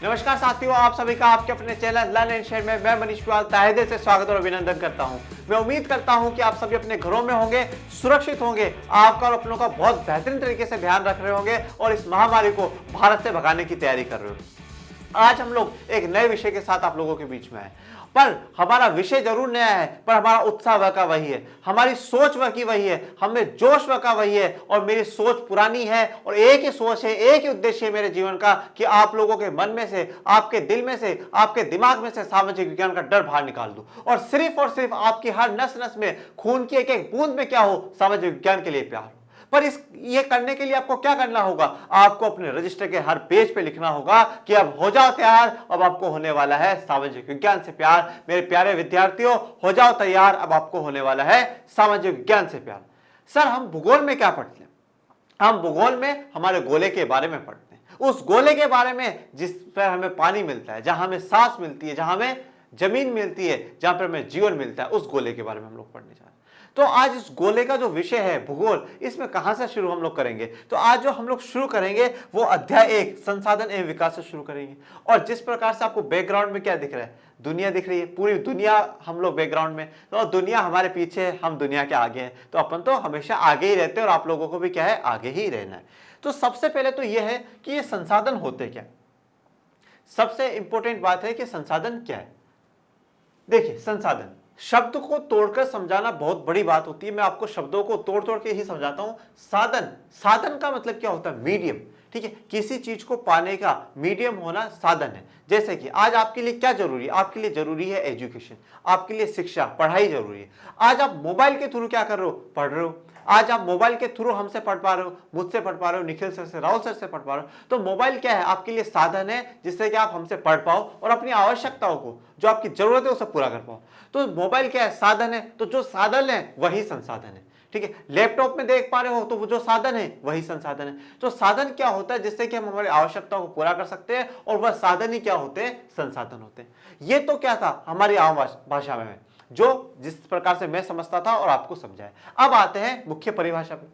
नमस्कार साथियों, आप सभी का आपके अपने चैनल लर्न एंड शेयर में मैं मनीष पुवाल तहे दिल से स्वागत और अभिनंदन करता हूं। मैं उम्मीद करता हूं कि आप सभी अपने घरों में होंगे, सुरक्षित होंगे, आपका और अपनों का बहुत बेहतरीन तरीके से ध्यान रख रहे होंगे और इस महामारी को भारत से भगाने की तैयारी कर रहे हो। आज हम लोग एक नए विषय के साथ आप लोगों के बीच में आए, पर हमारा विषय जरूर नया है, पर हमारा उत्साह वह का वही है, हमारी सोच वह की वही है, हमें जोश वह का वही है। और मेरी सोच पुरानी है और एक ही सोच है, एक ही उद्देश्य है मेरे जीवन का कि आप लोगों के मन में से, आपके दिल में से, आपके दिमाग में से सामाजिक विज्ञान का डर बाहर निकाल दूं और सिर्फ आपकी हर नस नस में, खून की एक एक बूंद में क्या हो, सामाजिक विज्ञान के लिए प्यार हो। पर ये करने के लिए आपको क्या करना होगा? आपको अपने रजिस्टर के हर पेज पे लिखना होगा कि अब हो जाओ तैयार, अब आपको होने वाला है सामाजिक विज्ञान से प्यार। मेरे प्यारे विद्यार्थियों, हो जाओ तैयार, अब आपको होने वाला है सामाजिक विज्ञान से प्यार। सर, हम भूगोल में क्या पढ़ते हैं? हम भूगोल में हमारे गोले के बारे में पढ़ते हैं, उस गोले के बारे में जिस पर हमें पानी मिलता है, जहां हमें सांस मिलती है, जहां हमें जमीन मिलती है, जहां पर हमें जीवन मिलता है, उस गोले के बारे में हम लोग पढ़ने जा रहे हैं। तो आज इस गोले का जो विषय है भूगोल, इसमें कहां से शुरू हम लोग करेंगे? तो आज जो हम लोग शुरू करेंगे वो अध्याय 1 संसाधन एवं विकास से शुरू करेंगे। और जिस प्रकार से आपको बैकग्राउंड में क्या दिख रहा है, दुनिया दिख रही है, पूरी दुनिया, हम लोग बैकग्राउंड में, तो दुनिया हमारे पीछे है, हम दुनिया के आगे हैं, तो अपन तो हमेशा आगे ही रहते हैं और आप लोगों को भी क्या है, आगे ही रहना है। तो सबसे पहले तो यह है कि ये संसाधन होते क्या? सबसे इंपॉर्टेंट बात है कि संसाधन क्या है। देखिए, संसाधन शब्द को तोड़कर समझाना बहुत बड़ी बात होती है। मैं आपको शब्दों को तोड़ तोड़ के ही समझाता हूं। साधन, साधन का मतलब क्या होता है? मीडियम। ठीक है, किसी चीज को पाने का मीडियम होना साधन है। जैसे कि आज आपके लिए क्या जरूरी है? आपके लिए जरूरी है एजुकेशन, आपके लिए शिक्षा, पढ़ाई जरूरी है। आज आप मोबाइल के थ्रू क्या कर रहे हो? पढ़ रहे हो। आज आप मोबाइल के थ्रू हमसे पढ़ पा रहे हो, मुझसे पढ़ पा रहे हो, निखिल सर से, राहुल सर से पढ़ पा रहे हो। तो मोबाइल क्या है? आपके लिए साधन है जिससे कि आप हमसे पढ़ पाओ और अपनी आवश्यकताओं को, जो आपकी जरूरत है, उसे पूरा कर पाओ। तो मोबाइल क्या है? साधन है। तो जो साधन है वही संसाधन है। ठीक है, लैपटॉप में देख पा रहे हो तो वो जो साधन है वही संसाधन है। तो साधन क्या होता है? जिससे कि हम हमारी आवश्यकताओं को पूरा कर सकते हैं, और वह साधन ही क्या होते हैं? संसाधन होते हैं। ये तो क्या था हमारी आम भाषा में, जो जिस प्रकार से मैं समझता था और आपको समझाया। अब आते हैं मुख्य परिभाषा पे।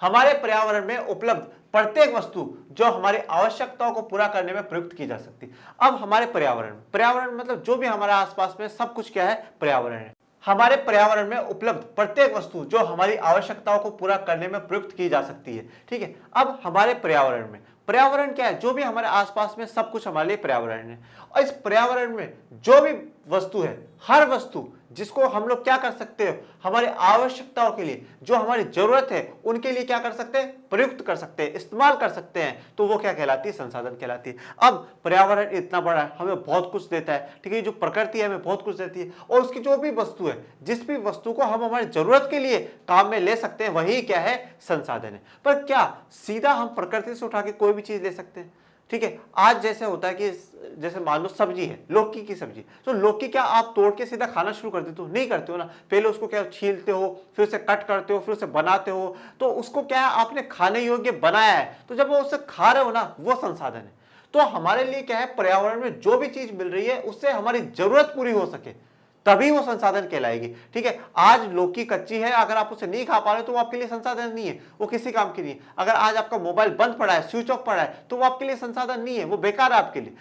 हमारे पर्यावरण में उपलब्ध प्रत्येक वस्तु जो हमारी आवश्यकताओं को पूरा करने में प्रयुक्त की जा सकती है। अब हमारे पर्यावरण, पर्यावरण मतलब जो भी हमारे आसपास में सब कुछ क्या है? पर्यावरण है। हमारे पर्यावरण में उपलब्ध प्रत्येक वस्तु जो हमारी आवश्यकताओं को पूरा करने में प्रयुक्त की जा सकती है। ठीक है, अब हमारे पर्यावरण में, पर्यावरण क्या है? जो भी हमारे आसपास में सब कुछ हमारे लिए पर्यावरण है। और इस पर्यावरण में जो भी वस्तु है, हर वस्तु जिसको हम लोग क्या कर सकते हैं? हमारी आवश्यकताओं के लिए, जो हमारी जरूरत है, उनके लिए क्या कर सकते हैं? प्रयुक्त कर सकते हैं, इस्तेमाल कर सकते हैं। तो वो क्या कहलाती है? संसाधन कहलाती है। अब पर्यावरण इतना बड़ा है, हमें बहुत कुछ देता है। ठीक है, जो प्रकृति है हमें बहुत कुछ देती है, और उसकी जो भी वस्तु है, जिस भी वस्तु को हम हमारी जरूरत के लिए काम में ले सकते हैं, वही क्या है? संसाधन है। पर क्या सीधा हम प्रकृति से उठा के कोई भी चीज ले सकते हैं? ठीक है, आज जैसे होता है कि जैसे मान लो सब्जी है, लौकी की सब्जी, तो लौकी क्या आप तोड़ के सीधा खाना शुरू कर देते हो? नहीं करते हो ना। पहले उसको क्या छीलते हो, फिर उसे कट करते हो, फिर उसे बनाते हो, तो उसको क्या है? आपने खाने योग्य बनाया है। तो जब वो उसे खा रहे हो ना, वो संसाधन है। तो हमारे लिए क्या है? पर्यावरण में जो भी चीज मिल रही है उससे हमारी जरूरत पूरी हो सके, तभी वो संसाधन कहलाएगी। ठीक है, आज लौकी कच्ची है, अगर आप उसे नहीं खा पा रहे तो वो आपके लिए संसाधन नहीं है, वो किसी काम की नहीं है। अगर आज आपका मोबाइल बंद पड़ा है, स्विच ऑफ पड़ा है, तो वो आपके लिए संसाधन नहीं है, वो बेकार है आपके लिए।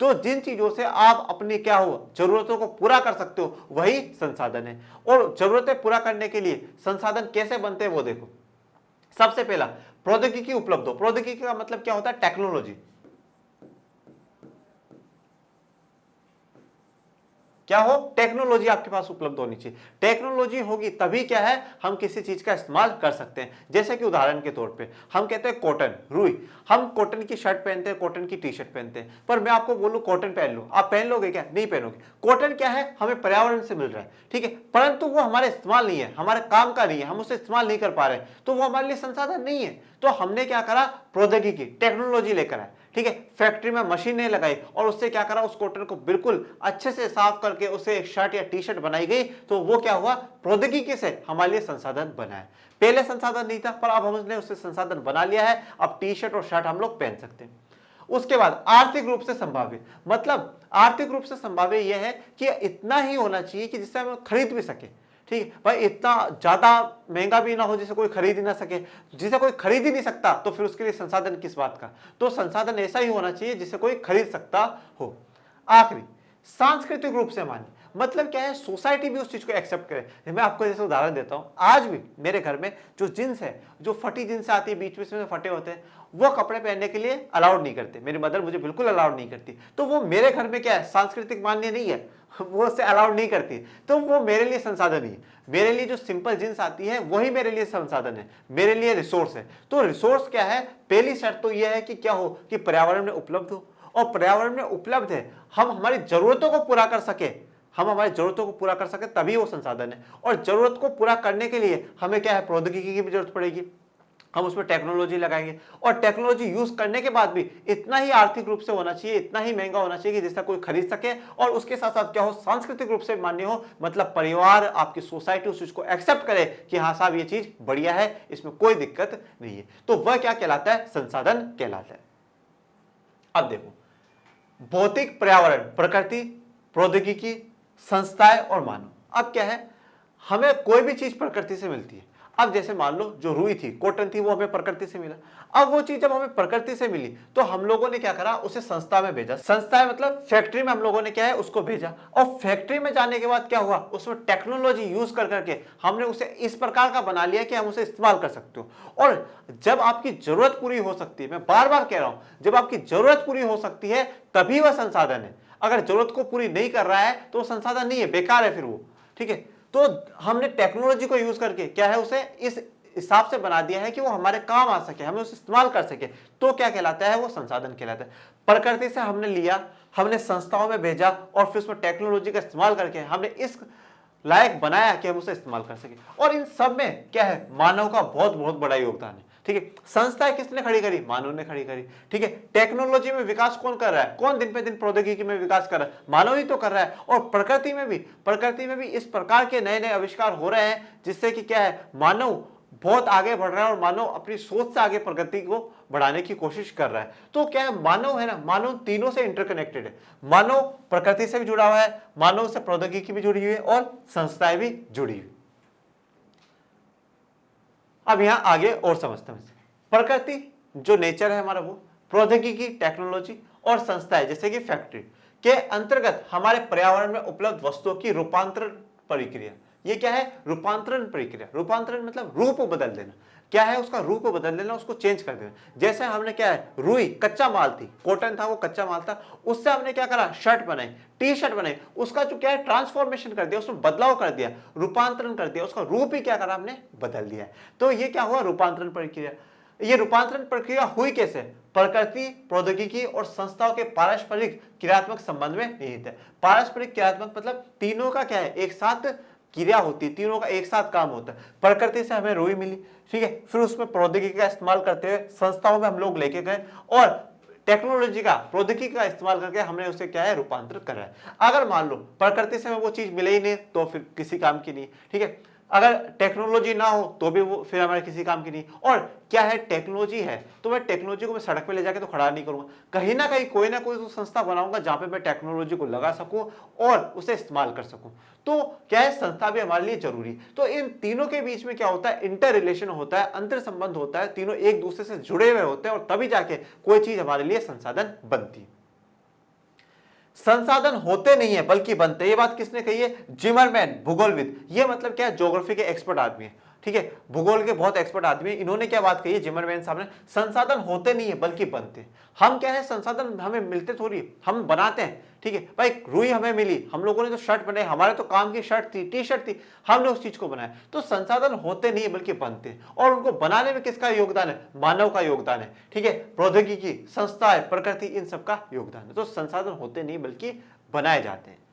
तो जिन चीजों से आप अपनी क्या हो, जरूरतों को पूरा कर सकते हो, वही संसाधन है। और जरूरतें पूरा करने के लिए संसाधन कैसे बनते हैं वो देखो। सबसे पहला, प्रौद्योगिकी उपलब्ध हो। प्रौद्योगिकी का मतलब क्या होता है? टेक्नोलॉजी। क्या हो? टेक्नोलॉजी आपके पास उपलब्ध होनी चाहिए। टेक्नोलॉजी होगी तभी क्या है? हम किसी चीज का इस्तेमाल कर सकते हैं। जैसे कि उदाहरण के तौर पे हम कहते हैं कॉटन, रुई, हम कॉटन की शर्ट पहनते हैं, कॉटन की टी शर्ट पहनते हैं। पर मैं आपको बोलूं कॉटन पहन लो, आप पहन लोगे क्या? नहीं पहनोगे। कॉटन क्या है? हमें पर्यावरण से मिल रहा है। ठीक है, परंतु वो हमारे इस्तेमाल नहीं है, हमारे काम का नहीं है, हम उसे इस्तेमाल नहीं कर पा रहे, तो वो हमारे लिए संसाधन नहीं है। तो हमने क्या करा? प्रौद्योगिकी, टेक्नोलॉजी लेकर आए। ठीक है, फैक्ट्री में मशीनें लगाई और उससे क्या करा? उस कॉटन को बिल्कुल अच्छे से साफ करके उसे एक शर्ट या टी शर्ट बनाई गई। तो वो क्या हुआ? प्रौद्योगिकी से हमारे लिए संसाधन बना है। पहले संसाधन नहीं था, पर अब हमने उससे संसाधन बना लिया है। अब टी शर्ट और शर्ट हम लोग पहन सकते हैं। उसके बाद आर्थिक रूप से संभाव्य, मतलब आर्थिक रूप से संभाव्य यह है कि इतना ही होना चाहिए कि जिससे हम खरीद भी सके। ठीक है भाई, इतना ज्यादा महंगा भी ना हो जिसे कोई खरीद ही ना सके। जिसे कोई खरीद ही नहीं सकता तो फिर उसके लिए संसाधन किस बात का। तो संसाधन ऐसा ही होना चाहिए जिसे कोई खरीद सकता हो। आखिरी, सांस्कृतिक रूप से मान्य, मतलब क्या है, सोसाइटी भी उस चीज को एक्सेप्ट करे। मैं आपको जैसे उदाहरण देता हूं, आज भी मेरे घर में जो जींस है, जो फटी जींस आती है, बीच बीच में फटे होते हैं, वो कपड़े पहनने के लिए अलाउड नहीं करते। मेरी मदर मुझे बिल्कुल अलाउड नहीं करती। तो वो मेरे घर में क्या है, सांस्कृतिक मान्य नहीं है, वो उससे अलाउड नहीं करती। तो वो मेरे लिए संसाधन ही है। मेरे लिए जो सिंपल जींस आती है वही मेरे लिए संसाधन है, मेरे लिए रिसोर्स है। तो रिसोर्स क्या है, पहली शर्त तो यह है कि क्या हो, कि पर्यावरण में उपलब्ध हो, और पर्यावरण में उपलब्ध है, हम हमारी जरूरतों को पूरा कर सके, हम हमारी जरूरतों को पूरा कर सके, तभी वो संसाधन है। और जरूरत को पूरा करने के लिए हमें क्या है, प्रौद्योगिकी की भी जरूरत पड़ेगी, हम उसमें टेक्नोलॉजी लगाएंगे। और टेक्नोलॉजी यूज करने के बाद भी इतना ही आर्थिक रूप से होना चाहिए, इतना ही महंगा होना चाहिए कि जिससे कोई खरीद सके। और उसके साथ साथ क्या हो, सांस्कृतिक रूप से मान्य हो, मतलब परिवार, आपकी सोसाइटी उस चीज को एक्सेप्ट करे कि हाँ साहब ये चीज बढ़िया है, इसमें कोई दिक्कत नहीं है। तो वह क्या कहलाता है, संसाधन कहलाता है। अब देखो, भौतिक पर्यावरण, प्रकृति, प्रौद्योगिकी, संस्थाएं और मानव। अब क्या है, हमें कोई भी चीज प्रकृति से मिलती है। अब जैसे मान लो जो रुई थी, कॉटन थी, वो हमें प्रकृति से मिला। अब वो चीज जब हमें प्रकृति से मिली तो हम लोगों ने क्या करा, उसे संस्था में भेजा। संस्था है मतलब फैक्ट्री में हम लोगों ने क्या है, उसको भेजा। और फैक्ट्री में जाने के बाद क्या हुआ, उसमें टेक्नोलॉजी यूज कर करके हमने उसे इस प्रकार का बना लिया कि हम उसे इस्तेमाल कर सकते हो। और जब आपकी जरूरत पूरी हो सकती है, मैं बार बार कह रहा हूं, जब आपकी जरूरत पूरी हो सकती है तभी वह संसाधन है। अगर जरूरत को पूरी नहीं कर रहा है तो संसाधन नहीं है, बेकार है फिर वो। ठीक है, तो हमने टेक्नोलॉजी को यूज करके क्या है, उसे इस हिसाब से बना दिया है कि वो हमारे काम आ सके, हमें उसे इस्तेमाल कर सके। तो क्या कहलाता है, वो संसाधन कहलाता है। प्रकृति से हमने लिया, हमने संस्थाओं में भेजा, और फिर उसमें टेक्नोलॉजी का इस्तेमाल करके हमने इस लायक बनाया कि हम उसे इस्तेमाल कर सके। और इन सब में क्या है, मानव का बहुत बहुत बड़ा योगदान है। ठीक है, संस्थाएं किसने खड़ी करी, मानव ने खड़ी करी। ठीक है, टेक्नोलॉजी में विकास कौन कर रहा है, कौन दिन पे दिन प्रौद्योगिकी में विकास कर रहा है, मानव ही तो कर रहा है। और प्रकृति में भी इस प्रकार के नए नए आविष्कार हो रहे हैं जिससे कि क्या है, मानव बहुत आगे बढ़ रहा है और मानव अपनी सोच से आगे प्रगति को बढ़ाने की कोशिश कर रहा है। तो क्या है, मानव है ना, मानव तीनों से इंटरकनेक्टेड है। मानव प्रकृति से भी जुड़ा हुआ है, मानव से प्रौद्योगिकी भी जुड़ी हुई है, और संस्थाएं भी जुड़ी हुई। अब यहां आगे और समझते हैं। प्रकृति जो नेचर है हमारा, वो प्रौद्योगिकी, टेक्नोलॉजी, और संस्थाएं जैसे कि फैक्ट्री के अंतर्गत हमारे पर्यावरण में उपलब्ध वस्तुओं की रूपांतरण प्रक्रिया। ये क्या है, रूपांतरण प्रक्रिया। रूपांतरण मतलब रूप बदल देना। क्या है, उसका रूप बदल देना, उसको चेंज कर देना। जैसे हमने क्या है, रुई कच्चा माल थी, कॉटन था वो कच्चा माल था, उससे हमने क्या करा, शर्ट बनाई, टी शर्ट बनाई, उसका जो क्या है, ट्रांसफॉर्मेशन कर दिया, उसमें बदलाव कर दिया, रूपांतरण कर दिया, उसका रूप ही क्या करा, हमने बदल दिया। तो ये क्या हुआ, रूपांतरण प्रक्रिया। ये रूपांतरण प्रक्रिया हुई कैसे, प्रकृति, प्रौद्योगिकी और संस्थाओं के पारस्परिक क्रियात्मक संबंध में निहित है। पारस्परिक क्रियात्मक मतलब तीनों का क्या है, एक साथ क्रिया होती है, तीनों का एक साथ काम होता है। प्रकृति से हमें रुई मिली, ठीक है, फिर उसमें प्रौद्योगिकी का इस्तेमाल करते हुए संस्थाओं में हम लोग लेके गए, और टेक्नोलॉजी का, प्रौद्योगिकी का इस्तेमाल करके हमने उसे क्या है, रूपांतरित करा है। अगर मान लो प्रकृति से हमें वो चीज मिले ही नहीं तो फिर किसी काम की नहीं। ठीक है, अगर टेक्नोलॉजी ना हो तो भी वो फिर हमारे किसी काम की नहीं। और क्या है, टेक्नोलॉजी है तो मैं टेक्नोलॉजी को मैं सड़क पे ले जाके तो खड़ा नहीं करूंगा, कहीं ना कहीं कोई ना कोई तो संस्था बनाऊंगा जहां पे मैं टेक्नोलॉजी को लगा सकूं और उसे इस्तेमाल कर सकूं। तो क्या है, संस्था भी हमारे लिए जरूरी। तो इन तीनों के बीच में क्या होता है, इंटर रिलेशन होता है, अंतर संबंध होता है, तीनों एक दूसरे से जुड़े हुए होते हैं, और तभी जाके कोई चीज हमारे लिए संसाधन बनती है। संसाधन होते नहीं है बल्कि बनते। ये बात किसने कही है, जिमरमैन, भूगोलविद। ये मतलब क्या है, ज्योग्राफी के एक्सपर्ट आदमी है। ठीक है, भूगोल के बहुत एक्सपर्ट आदमी है। इन्होंने क्या बात कही है, जिमरमैन साहब ने, संसाधन होते नहीं है बल्कि बनते हैं। हम क्या है, संसाधन हमें मिलते थोड़ी, हम बनाते हैं। ठीक है भाई, रुई हमें मिली, हम लोगों ने तो शर्ट बनाई, हमारे तो काम की शर्ट थी, टी शर्ट थी, हमने उस चीज को बनाया। तो संसाधन होते नहीं बल्कि बनते हैं, और उनको बनाने में किसका योगदान है, मानव का योगदान है। ठीक है, प्रौद्योगिकी, संस्थाएं, प्रकृति, इन सबका योगदान है। तो संसाधन होते नहीं बल्कि बनाए जाते हैं।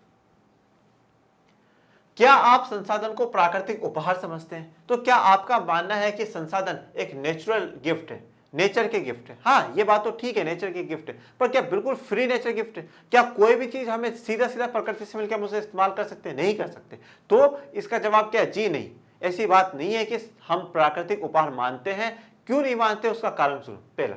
क्या आप संसाधन को प्राकृतिक उपहार समझते हैं? तो क्या आपका मानना है कि संसाधन एक नेचुरल गिफ्ट है, नेचर के गिफ्ट है? हाँ, ये बात तो ठीक है, नेचर के गिफ्ट है, पर क्या बिल्कुल फ्री नेचर गिफ्ट है? क्या कोई भी चीज हमें सीधा सीधा प्रकृति से मिलकर हम उसे इस्तेमाल कर सकते हैं? नहीं कर सकते। तो इसका जवाब क्या है, जी नहीं। ऐसी बात नहीं है कि हम प्राकृतिक उपहार मानते हैं। क्यों नहीं मानते, उसका कारण सुनो। पहला,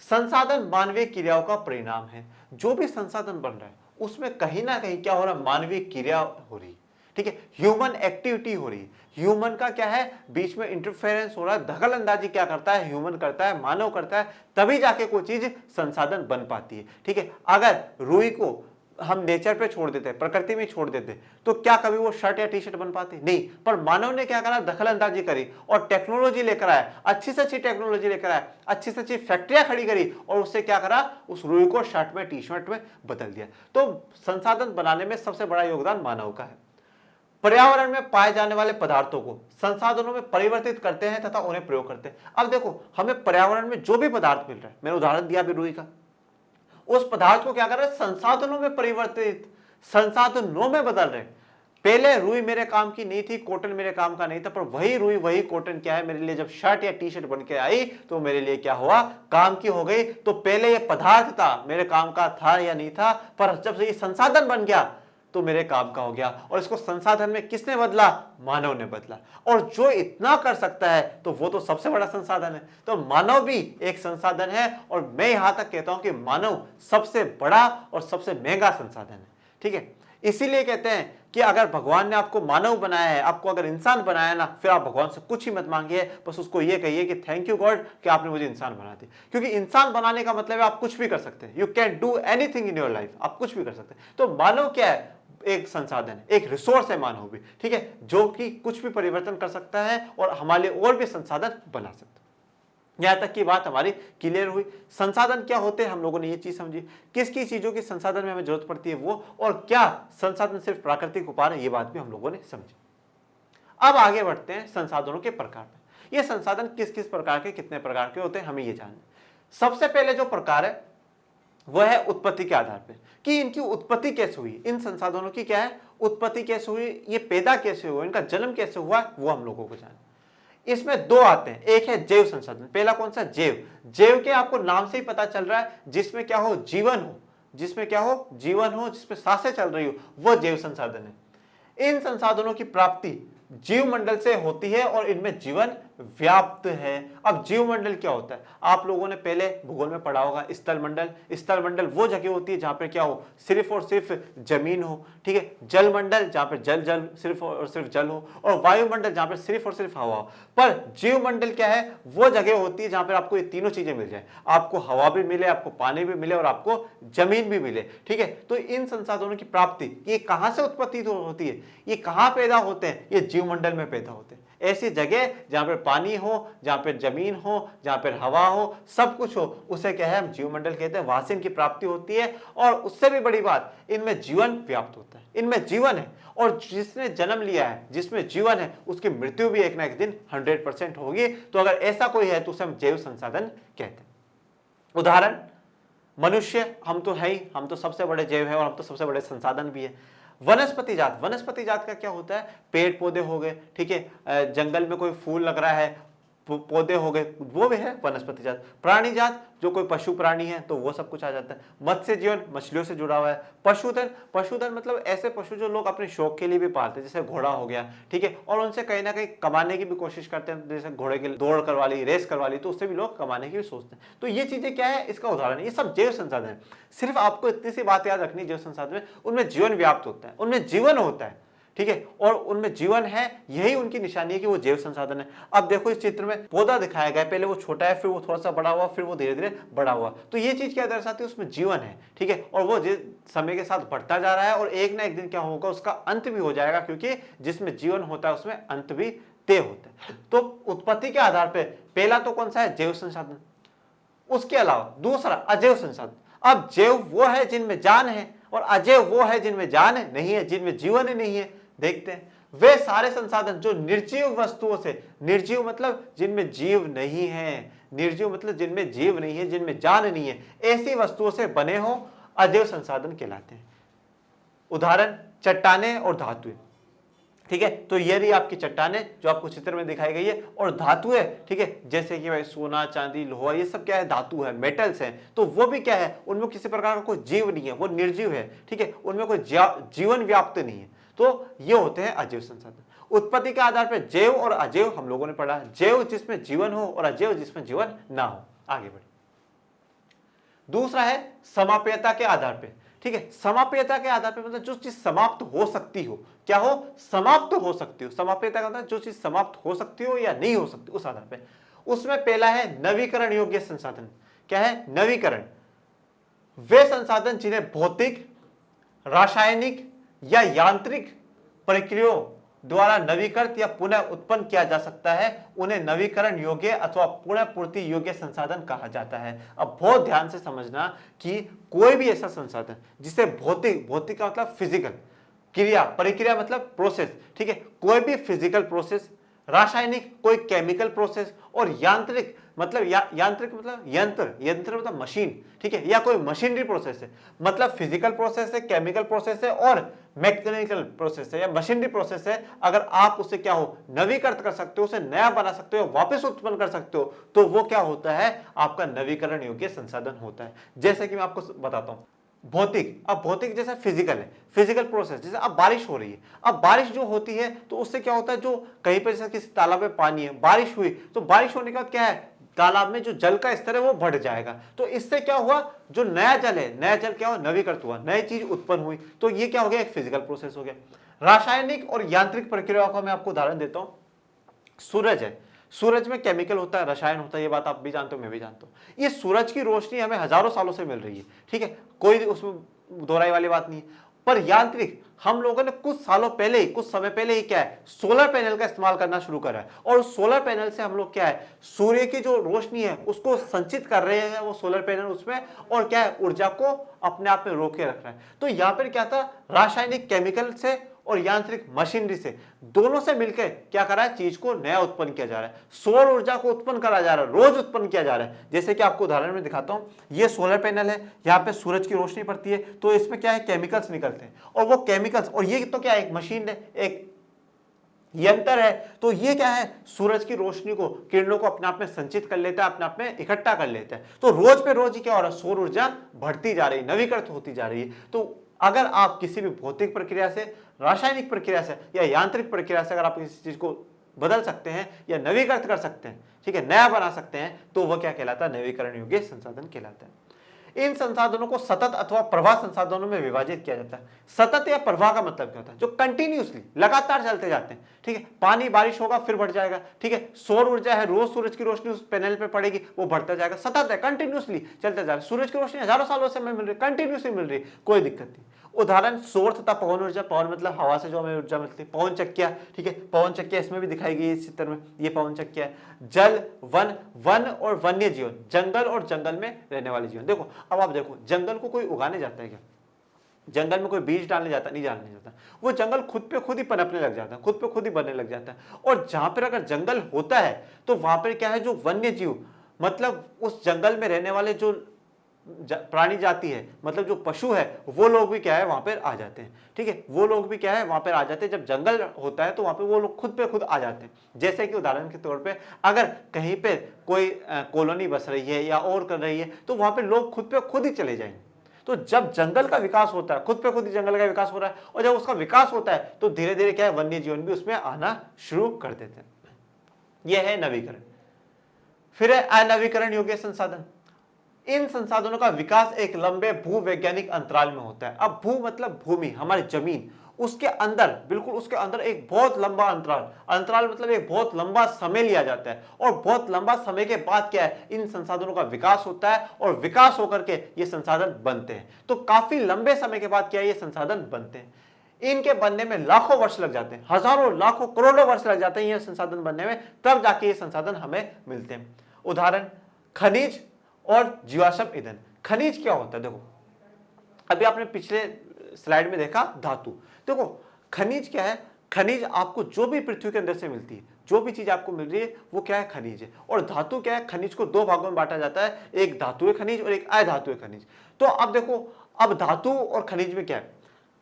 संसाधन मानवीय क्रियाओं का परिणाम है। जो भी संसाधन बन रहा है उसमें कहीं ना कहीं क्या हो रहा है, मानवीय क्रिया हो रही है। ठीक है, ह्यूमन एक्टिविटी हो रही है, ह्यूमन का क्या है, बीच में इंटरफेरेंस हो रहा है, दखल अंदाजी क्या करता है, ह्यूमन करता है, मानव करता है, तभी जाके कोई चीज संसाधन बन पाती है। ठीक है, अगर रुई को हम नेचर पे छोड़ देते, प्रकृति में छोड़ देते, तो क्या कभी वो शर्ट या टी शर्ट बन पाती? नहीं। पर मानव ने क्या करा, दखल अंदाजी करी और टेक्नोलॉजी लेकर आया, अच्छी से अच्छी टेक्नोलॉजी लेकर आया, अच्छी से अच्छी फैक्ट्रियां खड़ी करी और उससे क्या करा, उस रुई को शर्ट में, टी शर्ट में बदल दिया। तो संसाधन बनाने में सबसे बड़ा योगदान मानव का है। पर्यावरण में पाए जाने वाले पदार्थों को संसाधनों में परिवर्तित करते हैं तथा उन्हें प्रयोग करते हैं। अब देखो, हमें पर्यावरण में जो भी पदार्थ मिल रहा है, मैंने उदाहरण दिया अभी रुई का, उस पदार्थ को क्या कर रहे हैं, संसाधनों में परिवर्तित, संसाधनों में बदल रहे हैं। पहले रुई मेरे काम की नहीं थी, कॉटन मेरे काम का नहीं था, पर वही रुई वही कॉटन क्या है, मेरे लिए जब शर्ट या टी शर्ट बन के आई तो मेरे लिए क्या हुआ, काम की हो गई। तो पहले ये पदार्थ था, मेरे काम का था या नहीं था, पर जब से ये संसाधन बन गया तो मेरे काम का हो गया। और इसको संसाधन में किसने बदला, मानव ने बदला। और जो इतना कर सकता है तो वो तो सबसे बड़ा संसाधन है। तो मानव भी एक संसाधन है और मैं यहां तक कहता हूं कि मानव सबसे बड़ा और सबसे महंगा संसाधन है। ठीक है, इसीलिए कहते हैं कि अगर भगवान ने आपको मानव बनाया है, आपको अगर इंसान बनाया है ना, फिर आप भगवान से कुछ ही मत मांगिए, बस उसको ये कहिए कि थैंक यू गॉड कि आपने मुझे इंसान बना दी। क्योंकि इंसान बनाने का मतलब है आप कुछ भी कर सकते हैं, you can do anything in your life, आप कुछ भी कर सकते हैं। तो मानव क्या है, एक संसाधन है, एक रिसोर्स है मानव भी। ठीक है, जो कि कुछ भी परिवर्तन कर सकता है और हमारे और भी संसाधन बना सकता है। यहां तक की बात हमारी क्लियर हुई। संसाधन क्या होते हैं, हम लोगों ने ये चीज समझी, किस किस चीजों की संसाधन में हमें जरूरत पड़ती है वो, और क्या संसाधन सिर्फ प्राकृतिक उपाय है, ये बात भी हम लोगों ने समझी। अब आगे बढ़ते हैं संसाधनों के प्रकार पे। ये संसाधन किस किस प्रकार के, कितने प्रकार के होते हैं, हमें ये जानना। सबसे पहले जो प्रकार है वह है उत्पत्ति के आधार पे, कि इनकी उत्पत्ति कैसे हुई, इन संसाधनों की क्या है उत्पत्ति कैसे हुई, ये पैदा कैसे हुआ, इनका जन्म कैसे हुआ, वो हम लोगों को जानना। इसमें दो आते हैं, एक है जैव संसाधन। पहला कौन सा, जैव। जैव के आपको नाम से ही पता चल रहा है, जिसमें क्या हो, जीवन हो, जिसमें क्या हो, जीवन हो, जिसमें सांसें चल रही हो, वो जैव संसाधन है। इन संसाधनों की प्राप्ति जीव मंडल से होती है और इनमें जीवन व्याप्त है। अब जीव मंडल क्या होता है, आप लोगों ने पहले भूगोल में पढ़ा होगा, स्थल मंडल। स्थल मंडल वो जगह होती है जहां पे क्या हो, सिर्फ और सिर्फ जमीन हो। ठीक है, जल मंडल जहां पे जल जल सिर्फ और सिर्फ जल हो, और वायुमंडल जहां पे सिर्फ और सिर्फ हवा हो। पर जीव मंडल क्या है, वो जगह होती है जहां पर आपको ये तीनों चीजें मिल जाए, आपको हवा भी मिले, आपको पानी भी मिले और आपको जमीन भी मिले। ठीक है, तो इन संसाधनों की प्राप्ति ये कहां से उत्पत्ति होती है, ये कहां पैदा होते हैं, ये जीव मंडल में पैदा होते हैं। ऐसी जगह जहां पर पानी हो, जहां पर जमीन हो, जहां पर हवा हो, सब कुछ हो, उसे क्या है, हम जीवमंडल कहते हैं। वहां से इनकी प्राप्ति होती है और उससे भी बड़ी बात, इनमें जीवन व्याप्त होता है, इनमें जीवन है। और जिसने जन्म लिया है, जिसमें जीवन है, उसकी मृत्यु भी एक ना एक दिन 100% होगी। तो अगर ऐसा कोई है तो उसे हम जैव संसाधन कहते हैं। उदाहरण, मनुष्य, हम तो है ही, हम तो सबसे बड़े जैव है और हम तो सबसे बड़े संसाधन भी है। वनस्पति जात, वनस्पति जात का क्या होता है, पेड़ पौधे हो गए। ठीक है, जंगल में कोई फूल लग रहा है, पौधे हो गए, वो भी है वनस्पति जात। प्राणी जात, जो कोई पशु प्राणी है तो वो सब कुछ आ जाता है। मत्स्य जीवन, मछलियों से जुड़ा हुआ है। पशुधन, पशुधन मतलब ऐसे पशु जो लोग अपने शौक के लिए भी पालते हैं, जैसे घोड़ा हो गया। ठीक है, और उनसे कहीं ना कहीं कमाने की भी कोशिश करते हैं, जैसे घोड़े के लिए दौड़ करवा ली, रेस करवा ली, तो उससे भी लोग कमाने की भी सोचते हैं। तो ये चीजें क्या है, इसका उदाहरण है। ये सब जैव संसाधन है। सिर्फ आपको इतनी सी बात याद रखनी, जैव संसाधन में उनमें जीवन व्याप्त होता है, उनमें जीवन होता है। ठीक है, और उनमें जीवन है, यही उनकी निशानी है कि वो जैव संसाधन है। अब देखो इस चित्र में पौधा दिखाया गया, पहले वो छोटा है, फिर वो थोड़ा सा बड़ा हुआ, फिर वो धीरे धीरे बड़ा हुआ। तो ये चीज क्या दर्शाती है, उसमें जीवन है। ठीक है, और वो समय के साथ बढ़ता जा रहा है और एक ना एक दिन क्या होगा, उसका अंत भी हो जाएगा, क्योंकि जिसमें जीवन होता है उसमें अंत भी तय होता है। तो उत्पत्ति के आधार पर पहला तो कौन सा है, जैव संसाधन। उसके अलावा दूसरा अजैव संसाधन। अब जैव वो है जिनमें जान है और अजैव वो है जिनमें जान नहीं है, जिनमें जीवन ही नहीं है। देखते हैं, वे सारे संसाधन जो निर्जीव वस्तुओं से, निर्जीव मतलब जिनमें जीव नहीं है, निर्जीव मतलब जिनमें जीव नहीं है, जिनमें जान नहीं है, ऐसी वस्तुओं से बने हो, अजैव संसाधन कहलाते हैं। उदाहरण, चट्टाने और धातुएं। ठीक है, तो ये रही आपकी चट्टाने जो आपको चित्र में दिखाई गई है, और धातु है। ठीक है, जैसे कि भाई सोना, चांदी, लोहा, ये सब क्या है, धातु है, मेटल्स हैं। तो वो भी क्या है, उनमें किसी प्रकार का कोई जीव नहीं है, वो निर्जीव है। ठीक है, उनमें कोई जीवन व्याप्त नहीं है। तो ये होते हैं अजैव संसाधन। उत्पत्ति के आधार पर जैव और अजैव हम लोगों ने पढ़ा। जैव जिसमें जीवन हो और अजैव जिसमें जीवन ना हो। आगे बढ़े। दूसरा है समाप्यता के आधार पर। ठीक है, समाप्यता के आधार पर मतलब जो चीज समाप्त हो सकती हो, क्या हो, समाप्त हो सकती हो। समाप्यता का मतलब जो चीज समाप्त हो सकती हो या नहीं हो सकती, उस आधार पर। उसमें पहला है नवीकरण योग्य संसाधन। क्या है, नवीकरण। वे संसाधन जिन्हें भौतिक, रासायनिक या यांत्रिक प्रक्रियाओं द्वारा नवीकृत या पुनः उत्पन्न किया जा सकता है, उन्हें नवीकरण योग्य अथवा पुनः पूर्ति योग्य संसाधन कहा जाता है। अब बहुत ध्यान से समझना कि कोई भी ऐसा संसाधन जिसे भौतिक, भौतिक का मतलब फिजिकल, क्रिया, प्रक्रिया मतलब प्रोसेस, ठीक है, कोई भी फिजिकल प्रोसेस, रासायनिक कोई केमिकल प्रोसेस, और यांत्रिक मतलब यांत्रिक मतलब यंत्र, यंत्र मतलब मशीन, ठीक है, या कोई मशीनरी प्रोसेस है, मतलब फिजिकल प्रोसेस है, केमिकल प्रोसेस है और मैकेनिकल प्रोसेस है या मशीनरी प्रोसेस है। अगर आप उसे क्या हो, नवीकृत कर सकते हो, उसे नया बना सकते हो, वापस उत्पन्न कर सकते हो, तो वो क्या होता है, आपका नवीकरण योग्य संसाधन होता है। जैसे कि मैं आपको बताता हूं, भौतिक। अब भौतिक जैसे फिजिकल है, फिजिकल प्रोसेस, जैसे अब बारिश हो रही है, अब बारिश जो होती है तो उससे क्या होता है, जो कहीं पर जैसे किसी तालाब में पानी है, बारिश हुई तो बारिश होने के बाद क्या है, तालाब में जो जल का स्तर है वो बढ़ जाएगा। तो इससे क्या हुआ, जो नया जल है, नया जल क्या हुआ, नवीकृत हुआ, नई चीज उत्पन्न हुई। तो ये क्या हो गया, एक फिजिकल प्रोसेस हो गया। रासायनिक और यांत्रिक प्रक्रियाओं का मैं आपको उदाहरण देता हूं। सूरज है, सूरज में केमिकल होता है, रसायन होता है, ये बात आप भी जानते हो, मैं भी जानता हूं। ये सूरज की रोशनी हमें हजारों सालों से मिल रही है, ठीक है, कोई उसमें दोहराई वाली बात नहीं है। पर यांत्रिक, हम लोगों ने कुछ सालों पहले ही, कुछ समय पहले ही क्या है, सोलर पैनल का इस्तेमाल करना शुरू करा है, और सोलर पैनल से हम लोग क्या है, सूर्य की जो रोशनी है उसको संचित कर रहे हैं, वो सोलर पैनल उसमें, और क्या है, ऊर्जा को अपने आप में रोक के रख रहा है। तो यहां पर क्या था, रासायनिक केमिकल से और यांत्रिक मशीनरी से, दोनों से मिलकर क्या करा है, चीज को नया उत्पन्न किया जा रहा है। सौर ऊर्जा को उत्पन्न करा जा रहा है, रोज उत्पन्न किया जा रहा है। जैसे कि आपको उदाहरण में दिखाता हूं, ये सोलर पैनल है, यहाँ पे सूरज की रोशनी पड़ती है, तो इसमें क्या है, केमिकल्स निकलते हैं, और वो केमिकल्स, और ये तो क्या है, एक मशीन है, एक यंत्र है, तो ये क्या है, सूरज की रोशनी को, किरणों को अपने आप में संचित कर लेता है, अपने आप में इकट्ठा कर लेता है। तो रोज पे रोज क्या हो रहा है, सौर ऊर्जा बढ़ती जा रही है, नवीकृत होती जा रही है। तो अगर आप किसी भी भौतिक प्रक्रिया से, रासायनिक प्रक्रिया से या यांत्रिक प्रक्रिया से अगर आप किसी चीज को बदल सकते हैं या नवीकृत कर सकते हैं, ठीक है, नया बना सकते हैं, तो वह क्या कहलाता है, नवीकरण योग्य संसाधन कहलाता है। इन संसाधनों को सतत अथवा प्रवाह संसाधनों में विभाजित किया जाता है। सतत या प्रवाह का मतलब क्या होता है, जो कंटिन्यूअसली, लगातार चलते जाते हैं, ठीक है, पानी बारिश होगा फिर बढ़ जाएगा, ठीक है, सौर ऊर्जा है, रोज सूरज की रोशनी उस पैनल पे पड़ेगी, वो बढ़ता जाएगा, सतत है, कंटिन्यूअसली चलते जा रहा है। सूरज की रोशनी हजारों सालों से हमें मिल रही है, कंटिन्यूअसली मिल रही है, कोई दिक्कत नहीं। उदाहरण, सौर तथा पवन ऊर्जा। पवन मतलब हवा से जो हमें ऊर्जा मिलती है, पवन चक्कियां, ठीक है, पवन चक्कियां इसमें भी दिखाई गई है इस चित्र में, ये पवन चक्कियां है। जल, वन, वन और वन्य जीवन, जंगल और जंगल में रहने वाले जीवन। देखो, अब आप देखो, जंगल को कोई उगाने जाता है क्या, जंगल में कोई बीज डालने जाता नहीं, डालने जाता, वो जंगल खुद पे खुद ही पनपने लग जाता है, खुद पे खुद ही बनने लग जाता है। और जहां पर अगर जंगल होता है तो वहां पर क्या है, जो वन्य जीव मतलब उस जंगल में रहने वाले जो प्राणी जाति है, मतलब जो पशु है, वो लोग भी क्या है, वहां पर आ जाते हैं, ठीक है, वो लोग भी क्या है, वहां पर आ जाते हैं। जब जंगल होता है तो वहां पे वो लोग खुद पे खुद आ जाते हैं। जैसे कि उदाहरण के तौर पे अगर कहीं पे कोई कॉलोनी बस रही है या और कर रही है, तो वहां पे लोग खुद पे खुद ही चले जाएंगे। तो जब जंगल का विकास होता है, खुद पे खुद ही जंगल का विकास हो रहा है, और जब उसका विकास होता है तो धीरे धीरे क्या है, वन्य जीवन भी उसमें आना शुरू कर देते हैं। यह है नवीकरण। फिर है अनवीकरण योग्य संसाधन। इन संसाधनों का विकास एक लंबे भूवैज्ञानिक अंतराल में होता है। अब भू मतलब भूमि, हमारी जमीन, उसके अंदर, बिल्कुल उसके अंदर एक बहुत लंबा अंतराल, अंतराल मतलब एक बहुत लंबा समय लिया जाता है, और बहुत लंबा समय के बाद क्या है, इन संसाधनों का विकास होता है, और विकास होकर के ये संसाधन बनते हैं। तो काफी लंबे समय के बाद क्या है, ये संसाधन बनते हैं। इनके बनने में लाखों वर्ष लग जाते हैं, हजारों, लाखों, करोड़ों वर्ष लग जाते हैं ये संसाधन बनने में, तब जाके ये संसाधन हमें मिलते हैं। उदाहरण, खनिज और जीवाश्म ईंधन। खनिज क्या होता है, देखो अभी आपने पिछले स्लाइड में देखा धातु। देखो खनिज क्या है, खनिज आपको जो भी पृथ्वी के अंदर से मिलती है, जो भी चीज आपको मिल रही है वो क्या है, खनिज है। और धातु क्या है, खनिज को दो भागों में बांटा जाता है, एक धातुए खनिज और एक अधातुए खनिज। तो अब देखो, अब धातु और खनिज में क्या है,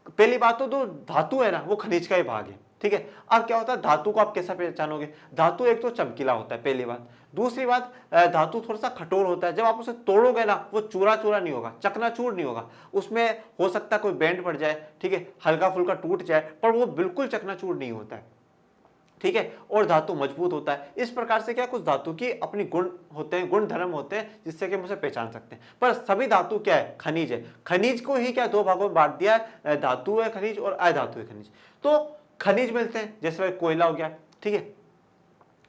पहली बात तो धातु है ना, वो खनिज का ही भाग है, ठीक है। अब क्या होता है, धातु को आप कैसा पहचानोगे, धातु एक तो चमकीला होता है, पहली बात। दूसरी बात, धातु थोड़ा सा कठोर होता है, जब आप उसे तोड़ोगे ना, वो चूरा चूरा नहीं होगा, चकनाचूर नहीं होगा, उसमें हो सकता है कोई बैंड पड़ जाए, ठीक है, हल्का फुल्का टूट जाए, पर वो बिल्कुल चकनाचूर नहीं होता है, ठीक है, और धातु मजबूत होता है। इस प्रकार से क्या कुछ धातु की अपनी गुण होते हैं, गुण धर्म होते हैं, जिससे कि हम उसे पहचान सकते हैं। पर सभी धातु क्या है, खनिज है। खनिज को ही क्या दो भागों में बांट दिया है, धातु है खनिज और अधातु है खनिज। तो खनिज मिलते हैं, जैसे कोयला हो गया, ठीक है,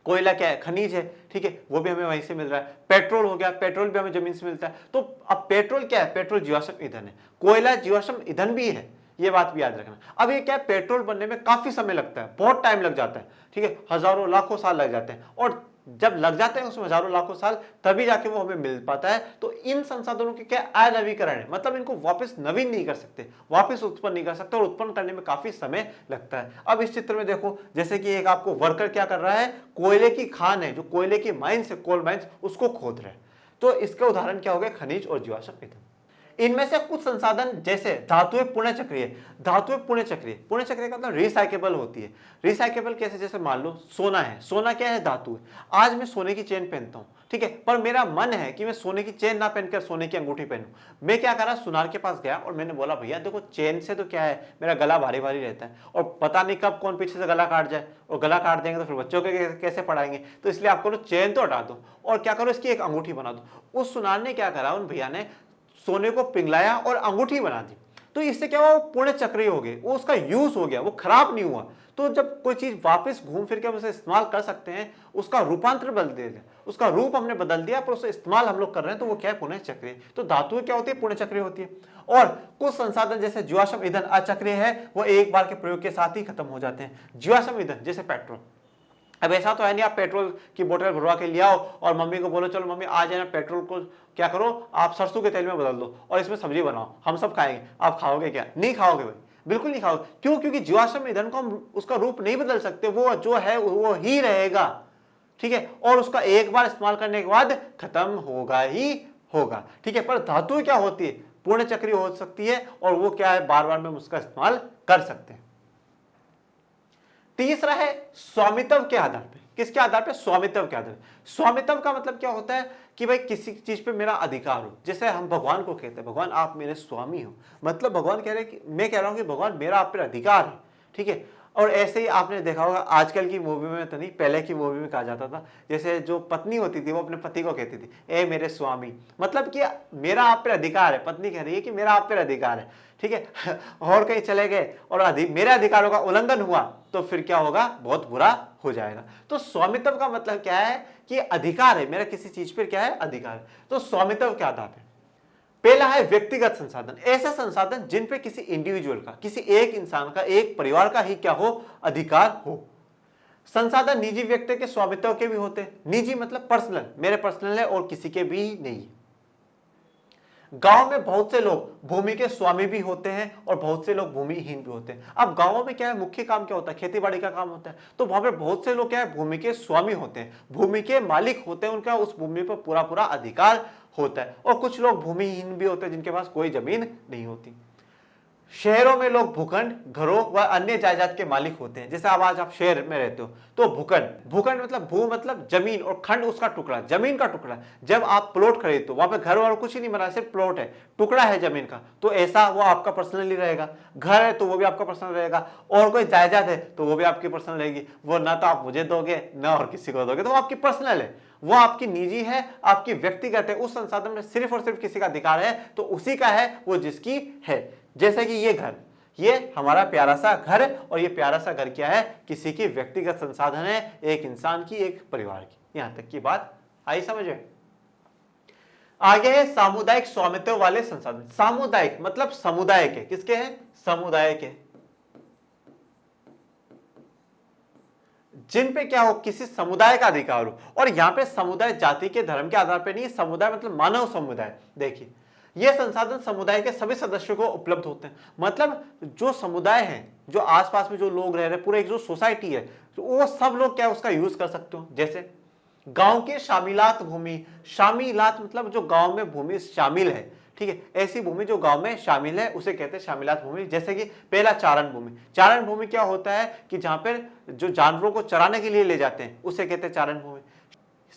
कोयला क्या है, खनिज है, ठीक है, वो भी हमें वहीं से मिल रहा है। पेट्रोल हो गया, पेट्रोल भी हमें जमीन से मिलता है। तो अब पेट्रोल क्या है, पेट्रोल जीवाश्म ईंधन है, कोयला जीवाश्म ईंधन भी है, ये बात भी याद रखना। अब ये क्या है, पेट्रोल बनने में काफी समय लगता है, बहुत टाइम लग जाता है, ठीक है, हजारों लाखों साल लग जाते हैं, और जब लग जाते हैं उसमें हजारों लाखों साल, तभी जाके वो हमें मिल पाता है। तो इन संसाधनों के क्या अनवीकरण है, मतलब इनको वापस नवीन नहीं कर सकते, वापस उत्पन्न नहीं कर सकते, और उत्पन्न करने में काफी समय लगता है। अब इस चित्र में देखो, जैसे कि एक आपको वर्कर क्या कर रहा है, कोयले की खान है, जो कोयले की माइंस है, कोल माइंस, उसको खोद रहे हैं। तो इसके उदाहरण क्या हो गए, खनिज और जीवाश्म ईंधन। इनमें से कुछ संसाधन जैसे धातुएं पुण्य चक्रीय, धातुएं पुण्य चक्रीय, पुण्य चक्रीय का मतलब रिसाइकेबल होती है। रिसाइकेबल कैसे, जैसे मान लो सोना है, सोना क्या है, धातु है। आज मैं सोने की चेन पहनता हूं, ठीक है, पर मेरा मन है कि मैं सोने की चेन ना पहनकर सोने की अंगूठी पहनूं। मैं क्या करा, सुनार के पास गया और मैंने बोला, भैया देखो चेन से तो क्या है, मेरा गला भारी भारी रहता है, और पता नहीं कब कौन पीछे से गला काट जाए, और गला काट देंगे तो फिर बच्चों के कैसे पढ़ाएंगे, तो इसलिए आप करो चेन तो हटा दो, और क्या करो, इसकी एक अंगूठी बना दो। उस सुनार ने क्या करा, उन भैया ने सोने को पिघलाया और अंगूठी बना दी। तो इससे क्या हुआ, पुण्य चक्रीय हो गए, वो उसका यूज हो गया, वो खराब नहीं हुआ। तो जब कोई चीज वापस घूम फिर के हम उसे इस्तेमाल कर सकते हैं, उसका रूपांतर बदल दिया, उसका रूप हमने बदल दिया, पर उसे इस्तेमाल हम लोग कर रहे हैं, तो वो क्या है, पुण्य चक्रीय। तो धातुएं क्या होती है, पुण्य चक्रीय होती है। और कुछ संसाधन जैसे जीवाश्म ईंधन अचक्रीय है, वो एक बार के प्रयोग के साथ ही खत्म हो जाते हैं। जीवाश्म ईंधन जैसे पेट्रोल, अब ऐसा तो है नहीं आप पेट्रोल की बोतल भरवा के ले आओ और मम्मी को बोलो, चलो मम्मी आज है ना पेट्रोल को क्या करो, आप सरसों के तेल में बदल दो और इसमें सब्जी बनाओ, हम सब खाएंगे। आप खाओगे क्या, नहीं खाओगे भाई, बिल्कुल नहीं खाओगे। क्यों, क्योंकि जीवाश्म ईंधन को हम उसका रूप नहीं बदल सकते, वो जो है वो ही रहेगा, ठीक है, और उसका एक बार इस्तेमाल करने के बाद खत्म होगा ही होगा, ठीक है। पर धातु क्या होती है, पूर्ण चक्रीय हो सकती है, और वो क्या है, बार बार में उसका इस्तेमाल कर सकते हैं। तीसरा है स्वामित्व के आधार पे, किसके आधार पे, स्वामित्व के आधार पे। स्वामित्व का मतलब क्या होता है कि भाई किसी चीज पे मेरा अधिकार हो। जैसे हम भगवान को कहते हैं, भगवान आप मेरे स्वामी हो, मतलब भगवान कह रहे हैं कि मैं कह रहा हूं कि भगवान मेरा आप पे अधिकार है, ठीक है। और ऐसे ही आपने देखा होगा, आजकल की मूवी में तो नहीं, पहले की मूवी में कहा जाता था, जैसे जो पत्नी होती थी वो अपने पति को कहती थी, ए मेरे स्वामी, मतलब कि मेरा आप पे अधिकार है। पत्नी कह रही है कि मेरा आप पे अधिकार है, ठीक है। और कहीं चले गए और मेरे अधिकारों का उल्लंघन हुआ तो फिर क्या होगा, बहुत बुरा हो जाएगा। तो स्वामित्व का मतलब क्या है कि अधिकार है, मेरा किसी चीज पर क्या है, अधिकार है। तो स्वामित्व के आधार पे पहला है व्यक्तिगत संसाधन, ऐसे संसाधन जिन पे किसी इंडिविजुअल का, किसी एक इंसान का, एक परिवार का ही क्या हो, अधिकार हो। संसाधन निजी व्यक्ति के स्वामित्व के भी होते हैं, निजी मतलब पर्सनल, मेरे पर्सनल है और किसी के भी नहीं है। गांव में बहुत से लोग भूमि के स्वामी भी होते हैं और बहुत से लोग भूमिहीन भी होते हैं। अब गांवों में क्या है, मुख्य काम क्या होता है, खेती बाड़ी का काम होता है, तो वहां पे बहुत से लोग क्या है, भूमि के स्वामी होते हैं, भूमि के मालिक होते हैं, उनका उस भूमि पर पूरा पूरा अधिकार होता है। और कुछ लोग भूमिहीन भी होते हैं, जिनके पास कोई जमीन नहीं होती। शहरों में लोग भूखंड, घरों व अन्य जायदाद के मालिक होते हैं। जैसे अब आज आप शहर में रहते हो तो भूखंड, भूखंड मतलब भू मतलब जमीन, और खंड उसका टुकड़ा, जमीन का टुकड़ा। जब आप प्लॉट खरीदते हो, वहां पे घर और कुछ ही नहीं बना, सिर्फ प्लॉट है, टुकड़ा है जमीन का, तो ऐसा वो आपका पर्सनली रहेगा। घर है तो वो भी आपका पर्सनल रहेगा, और कोई जायदाद है तो वो भी आपकी पर्सनल रहेगी। वो ना तो आप मुझे दोगे ना और किसी को दोगे, तो वो आपकी पर्सनल है, वो आपकी निजी है, आपकी व्यक्तिगत है। उस संसाधन में सिर्फ और सिर्फ किसी का अधिकार है तो उसी का है, वो जिसकी है। जैसे कि ये घर, ये हमारा प्यारा सा घर है, और ये प्यारा सा घर क्या है, किसी की व्यक्तिगत संसाधन है, एक इंसान की, एक परिवार की। यहां तक की बात आई समझ में। आगे है सामुदायिक स्वामित्व वाले संसाधन। सामुदायिक मतलब समुदाय के, किसके हैं, समुदाय के, जिन पे क्या हो, किसी समुदाय का अधिकार हो। और यहां पे समुदाय जाति के धर्म के आधार पे नहीं, समुदाय मतलब मानव समुदाय। देखिए ये संसाधन समुदाय के सभी सदस्यों को उपलब्ध होते हैं, मतलब जो समुदाय है, जो आसपास में जो लोग रह रहे हैं, पूरे एक जो सोसाइटी है, तो वो सब लोग क्या उसका यूज कर सकते हो। जैसे गांव के शामिलात भूमि, शामिलात मतलब जो गांव में भूमि शामिल है, ठीक है, ऐसी भूमि जो गांव में शामिल है उसे कहते हैं शामिलात भूमि। जैसे कि पहला चारण भूमि, चारण भूमि क्या होता है कि जहां पर जो जानवरों को चराने के लिए ले जाते हैं उसे कहते हैं चारण भूमि।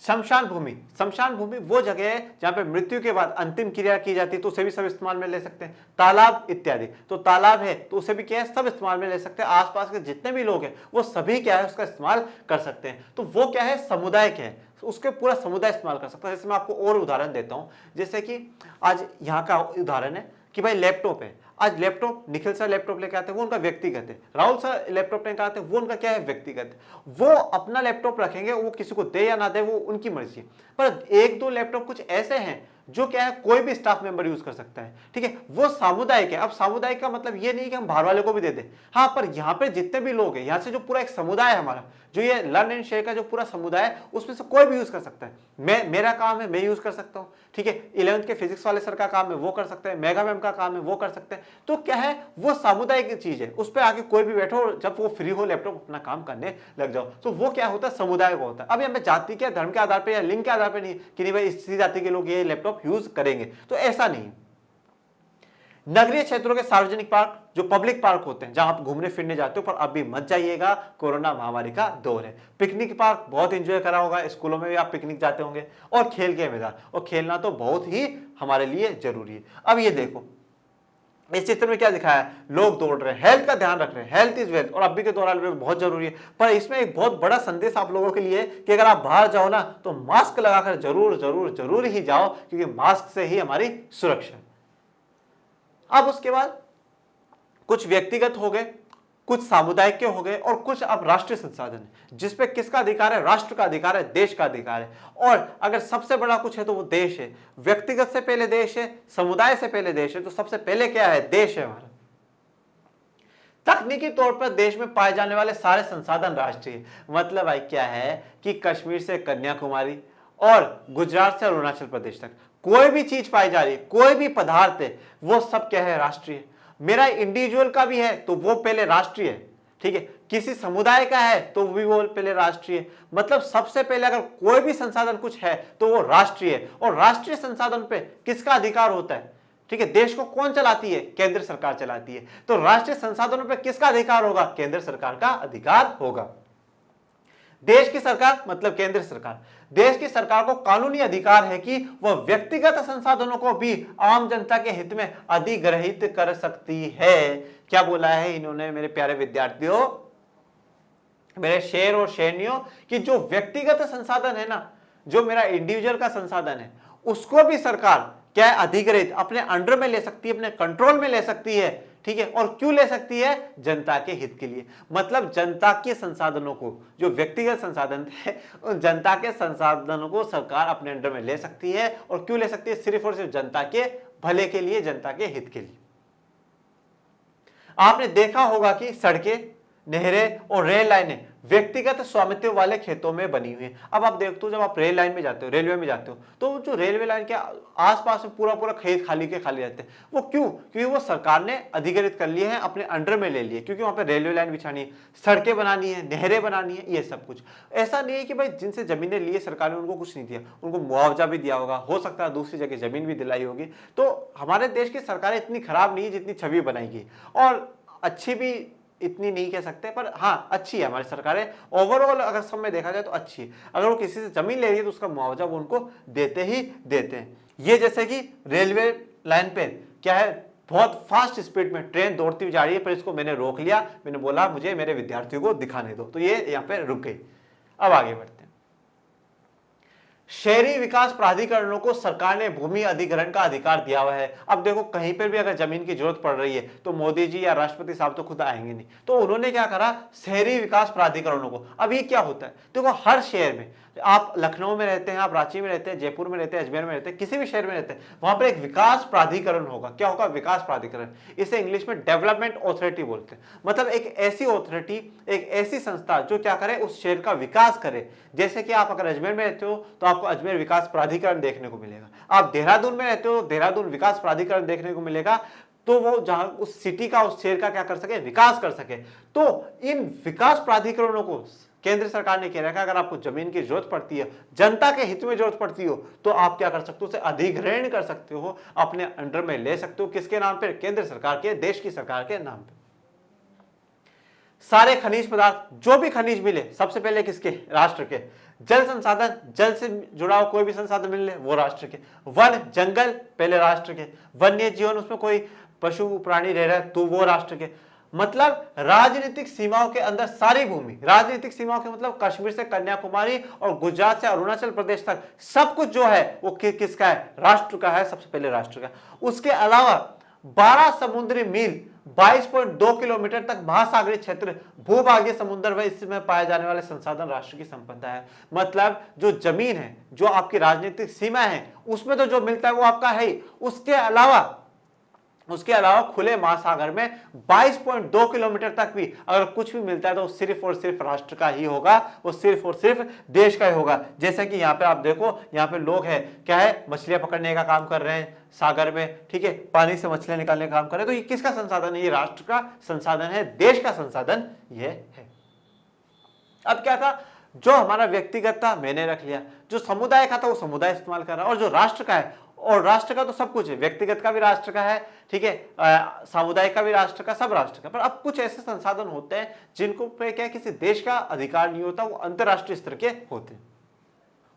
शमशान भूमि वो जगह है जहां पे मृत्यु के बाद अंतिम क्रिया की जाती है, तो उसे भी सब इस्तेमाल में ले सकते हैं। तालाब इत्यादि, तो तालाब है तो उसे भी क्या है, सब इस्तेमाल में ले सकते हैं। आसपास के जितने भी लोग हैं वो सभी क्या है उसका इस्तेमाल कर सकते हैं। तो वो क्या है, समुदाय के है, उसके पूरा समुदाय इस्तेमाल कर सकता है। जैसे मैं आपको और उदाहरण देता हूं, जैसे कि आज यहाँ का उदाहरण है कि भाई लैपटॉप है, आज लैपटॉप निखिल सर लैपटॉप लेके आते हैं, वो उनका व्यक्तिगत है। राहुल सर लैपटॉप लेके आते हैं, वो उनका क्या है, व्यक्तिगत है। वो अपना लैपटॉप रखेंगे, वो किसी को दे या ना दे वो उनकी मर्जी है। पर एक दो लैपटॉप कुछ ऐसे हैं जो क्या है कोई भी स्टाफ मेंबर यूज कर सकता है, ठीक है, वो सामुदायिक है। अब सामुदायिक का मतलब ये नहीं कि हम बाहर वाले को भी दे दें, हाँ, पर यहाँ पे जितने भी लोग हैं, यहाँ से जो पूरा एक समुदाय है हमारा, जो ये लर्न एंड शेयर का जो पूरा समुदाय है, उसमें से कोई भी यूज कर सकता है। मेरा काम है, मैं यूज कर सकता हूँ, ठीक है। 11th के फिजिक्स वाले सर का काम है, वो कर सकते हैं। मेगा मैम का काम है, वो कर सकते हैं। तो क्या है, वो सामुदायिक चीज है, उस पर आगे कोई भी बैठो, जब वो फ्री हो लैपटॉप अपना काम करने लग जाओ, तो वो क्या होता है, समुदाय को होता है। अब यहाँ पे जाति के धर्म के आधार पर या लिंग के आधार पर नहीं कि नहीं भाई इसी जाति के लोग ये लैपटॉप यूज करेंगे, तो ऐसा नहीं। नगरीय क्षेत्रों के सार्वजनिक पार्क, जो पब्लिक पार्क होते हैं जहां आप घूमने फिरने जाते हो, पर अभी मत जाइएगा, कोरोना महामारी का दौर है। पिकनिक पार्क बहुत एंजॉय करा होगा, स्कूलों में भी आप पिकनिक जाते होंगे। और खेल के मैदान, और खेलना तो बहुत ही हमारे लिए जरूरी है। अब ये देखो इस चित्र में क्या दिखाया है, लोग दौड़ रहे हैं, हेल्थ का ध्यान रख रहे हैं, हेल्थ इज वेल्थ, और अभी के दौरान में बहुत जरूरी है। पर इसमें एक बहुत बड़ा संदेश आप लोगों के लिए कि अगर आप बाहर जाओ ना तो मास्क लगाकर जरूर जरूर जरूर ही जाओ, क्योंकि मास्क से ही हमारी सुरक्षा। अब उसके बाद कुछ व्यक्तिगत हो गए, कुछ सामुदायिक के हो गए, और कुछ अब राष्ट्रीय संसाधन है, जिसपे किसका अधिकार है, राष्ट्र का अधिकार है, देश का अधिकार है। और अगर सबसे बड़ा कुछ है तो वो देश है। व्यक्तिगत से पहले देश है, समुदाय से पहले देश है, तो सबसे पहले क्या है, देश है हमारा। तकनीकी तौर पर देश में पाए जाने वाले सारे संसाधन राष्ट्रीय, मतलब भाई क्या है कि कश्मीर से कन्याकुमारी और गुजरात से अरुणाचल प्रदेश तक कोई भी चीज पाई जा रही है, कोई भी पदार्थ है, वो सब क्या है, राष्ट्रीय। मेरा इंडिविजुअल का भी है तो वो पहले राष्ट्रीय है, ठीक है। किसी समुदाय का है तो भी वो पहले राष्ट्रीय। मतलब सबसे पहले अगर कोई भी संसाधन कुछ है तो वो राष्ट्रीय है। और राष्ट्रीय संसाधन पे किसका अधिकार होता है, ठीक है, देश को कौन चलाती है, केंद्र सरकार चलाती है। तो राष्ट्रीय संसाधनों पे किसका अधिकार होगा, केंद्र सरकार का अधिकार होगा। देश की सरकार मतलब केंद्र सरकार, देश की सरकार को कानूनी अधिकार है कि वह व्यक्तिगत संसाधनों को भी आम जनता के हित में अधिग्रहित कर सकती है। क्या बोला है इन्होंने मेरे प्यारे विद्यार्थियों, मेरे शेर और शेरनियों, कि जो व्यक्तिगत संसाधन है ना, जो मेरा इंडिविजुअल का संसाधन है, उसको भी सरकार क्या है, अधिग्रहित अपने अंडर में ले सकती है, अपने कंट्रोल में ले सकती है, ठीक है। और क्यों ले सकती है, जनता के हित के लिए। मतलब जनता के संसाधनों को, जो व्यक्तिगत संसाधन थे, उन जनता के संसाधनों को सरकार अपने अंडर में ले सकती है। और क्यों ले सकती है, सिर्फ और सिर्फ जनता के भले के लिए, जनता के हित के लिए। आपने देखा होगा कि सड़कें, नहरें और रेल लाइनें व्यक्तिगत स्वामित्व वाले खेतों में बनी हुई है। अब आप देखते हो जब आप रेल लाइन में जाते हो, रेलवे में जाते हो, तो जो रेलवे लाइन के आसपास में पूरा पूरा खेत खाली के खाली रहते हैं। वो क्यों, क्योंकि वो सरकार ने अधिग्रहित कर लिए हैं, अपने अंडर में ले लिए, क्योंकि वहां पे रेलवे लाइन बिछानी है, सड़कें बनानी है, नहरें बनानी है, ये सब कुछ। ऐसा नहीं है कि भाई जिनसे जमीनें लिए सरकार ने उनको कुछ नहीं दिया, उनको मुआवजा भी दिया होगा, हो सकता है दूसरी जगह जमीन भी दिलाई होगी। तो हमारे देश की सरकारें इतनी खराब नहीं है जितनी छवि बनाएगी, और अच्छी भी इतनी नहीं कह सकते, पर हाँ अच्छी है हमारी सरकारें। ओवरऑल अगर सब में देखा जाए तो अच्छी है। अगर वो किसी से जमीन ले रही है तो उसका मुआवजा वो उनको देते ही देते हैं। ये जैसे कि रेलवे लाइन पे क्या है, बहुत फास्ट स्पीड में ट्रेन दौड़ती हुई जा रही है, पर इसको मैंने रोक लिया, मैंने बोला मुझे मेरे विद्यार्थियों को दिखाने दो, तो ये यहाँ पे रुक गई। अब आगे बढ़ते हैं। शहरी विकास प्राधिकरणों को सरकार ने भूमि अधिग्रहण का अधिकार दिया हुआ है। अब देखो कहीं पर भी अगर जमीन की जरूरत पड़ रही है तो मोदी जी या राष्ट्रपति साहब तो खुद आएंगे नहीं, तो उन्होंने क्या करा, शहरी विकास प्राधिकरणों को। अब ये क्या होता है, देखो हर शहर में, आप लखनऊ में रहते हैं, आप रांची में रहते हैं, जयपुर में रहते हैं, अजमेर में रहते हैं, किसी भी शहर में रहते हैं, वहां पर एक विकास प्राधिकरण होगा। क्या होगा, विकास प्राधिकरण। इसे इंग्लिश में डेवलपमेंट ऑथोरिटी बोलते हैं। मतलब एक ऐसी ऑथोरिटी, एक ऐसी संस्था जो क्या करे, उस शहर का विकास करे। जैसे कि आप अगर अजमेर में रहते हो तो आपको अजमेर विकास प्राधिकरण देखने को मिलेगा, आप देहरादून में रहते हो देहरादून विकास प्राधिकरण देखने को मिलेगा। तो वो जहां उस सिटी का, उस शहर का क्या कर सके, विकास कर सके। तो इन विकास प्राधिकरणों को केंद्र सरकार ने कह रखा है, अगर आपको जमीन की जरूरत पड़ती है, जनता के हित में जरूरत पड़ती हो, तो आप क्या कर सकते हो, उसे अधिग्रहण कर सकते हो, अपने अंडर में ले सकते हो। किसके नाम पे, केंद्र सरकार के, देश की सरकार के नाम पे। सारे खनिज पदार्थ, जो भी खनिज मिले, सबसे पहले किसके, राष्ट्र के। जल संसाधन, जल से जुड़ा हुआ कोई भी संसाधन मिल ले वो राष्ट्र के। वन जंगल पहले राष्ट्र के। वन्य जीवन उसमें कोई पशु प्राणी रह रहा है तो वो राष्ट्र के। मतलब राजनीतिक सीमाओं के अंदर सारी भूमि, राजनीतिक सीमाओं के मतलब कश्मीर से कन्याकुमारी और गुजरात से अरुणाचल प्रदेश तक सब कुछ जो है वो किसका है? राष्ट्र का है, सबसे पहले राष्ट्र का। उसके अलावा 12 समुद्री मील 22.2 किलोमीटर तक महासागरीय क्षेत्र, भूभागीय समुद्र व इसमें पाए जाने वाले संसाधन राष्ट्र की संपदा है। मतलब जो जमीन है, जो आपकी राजनीतिक सीमा है, उसमें तो जो मिलता है वो आपका है ही। उसके अलावा खुले महासागर में 22.2 किलोमीटर तक भी अगर कुछ भी मिलता है तो सिर्फ और सिर्फ राष्ट्र का ही होगा, वो सिर्फ और सिर्फ देश का ही होगा। जैसे कि यहाँ पे आप देखो, यहाँ पे लोग हैं, क्या है, मछलियां पकड़ने का काम कर रहे हैं सागर में, ठीक है, पानी से मछलियां निकालने का काम कर रहे हैं। तो ये किसका संसाधन है? ये राष्ट्र का संसाधन है, देश का संसाधन ये है। अब क्या था, जो हमारा व्यक्तिगत था मैंने रख लिया, जो समुदाय का था वो समुदाय इस्तेमाल कर रहा है, और जो राष्ट्र का है, और राष्ट्र का तो सब कुछ है, व्यक्तिगत का भी राष्ट्र का है, ठीक है, सामुदायिक का भी राष्ट्र का, सब राष्ट्र का। पर अब कुछ ऐसे संसाधन होते हैं जिनको पे क्या किसी देश का अधिकार नहीं होता, वो अंतरराष्ट्रीय स्तर के होते हैं।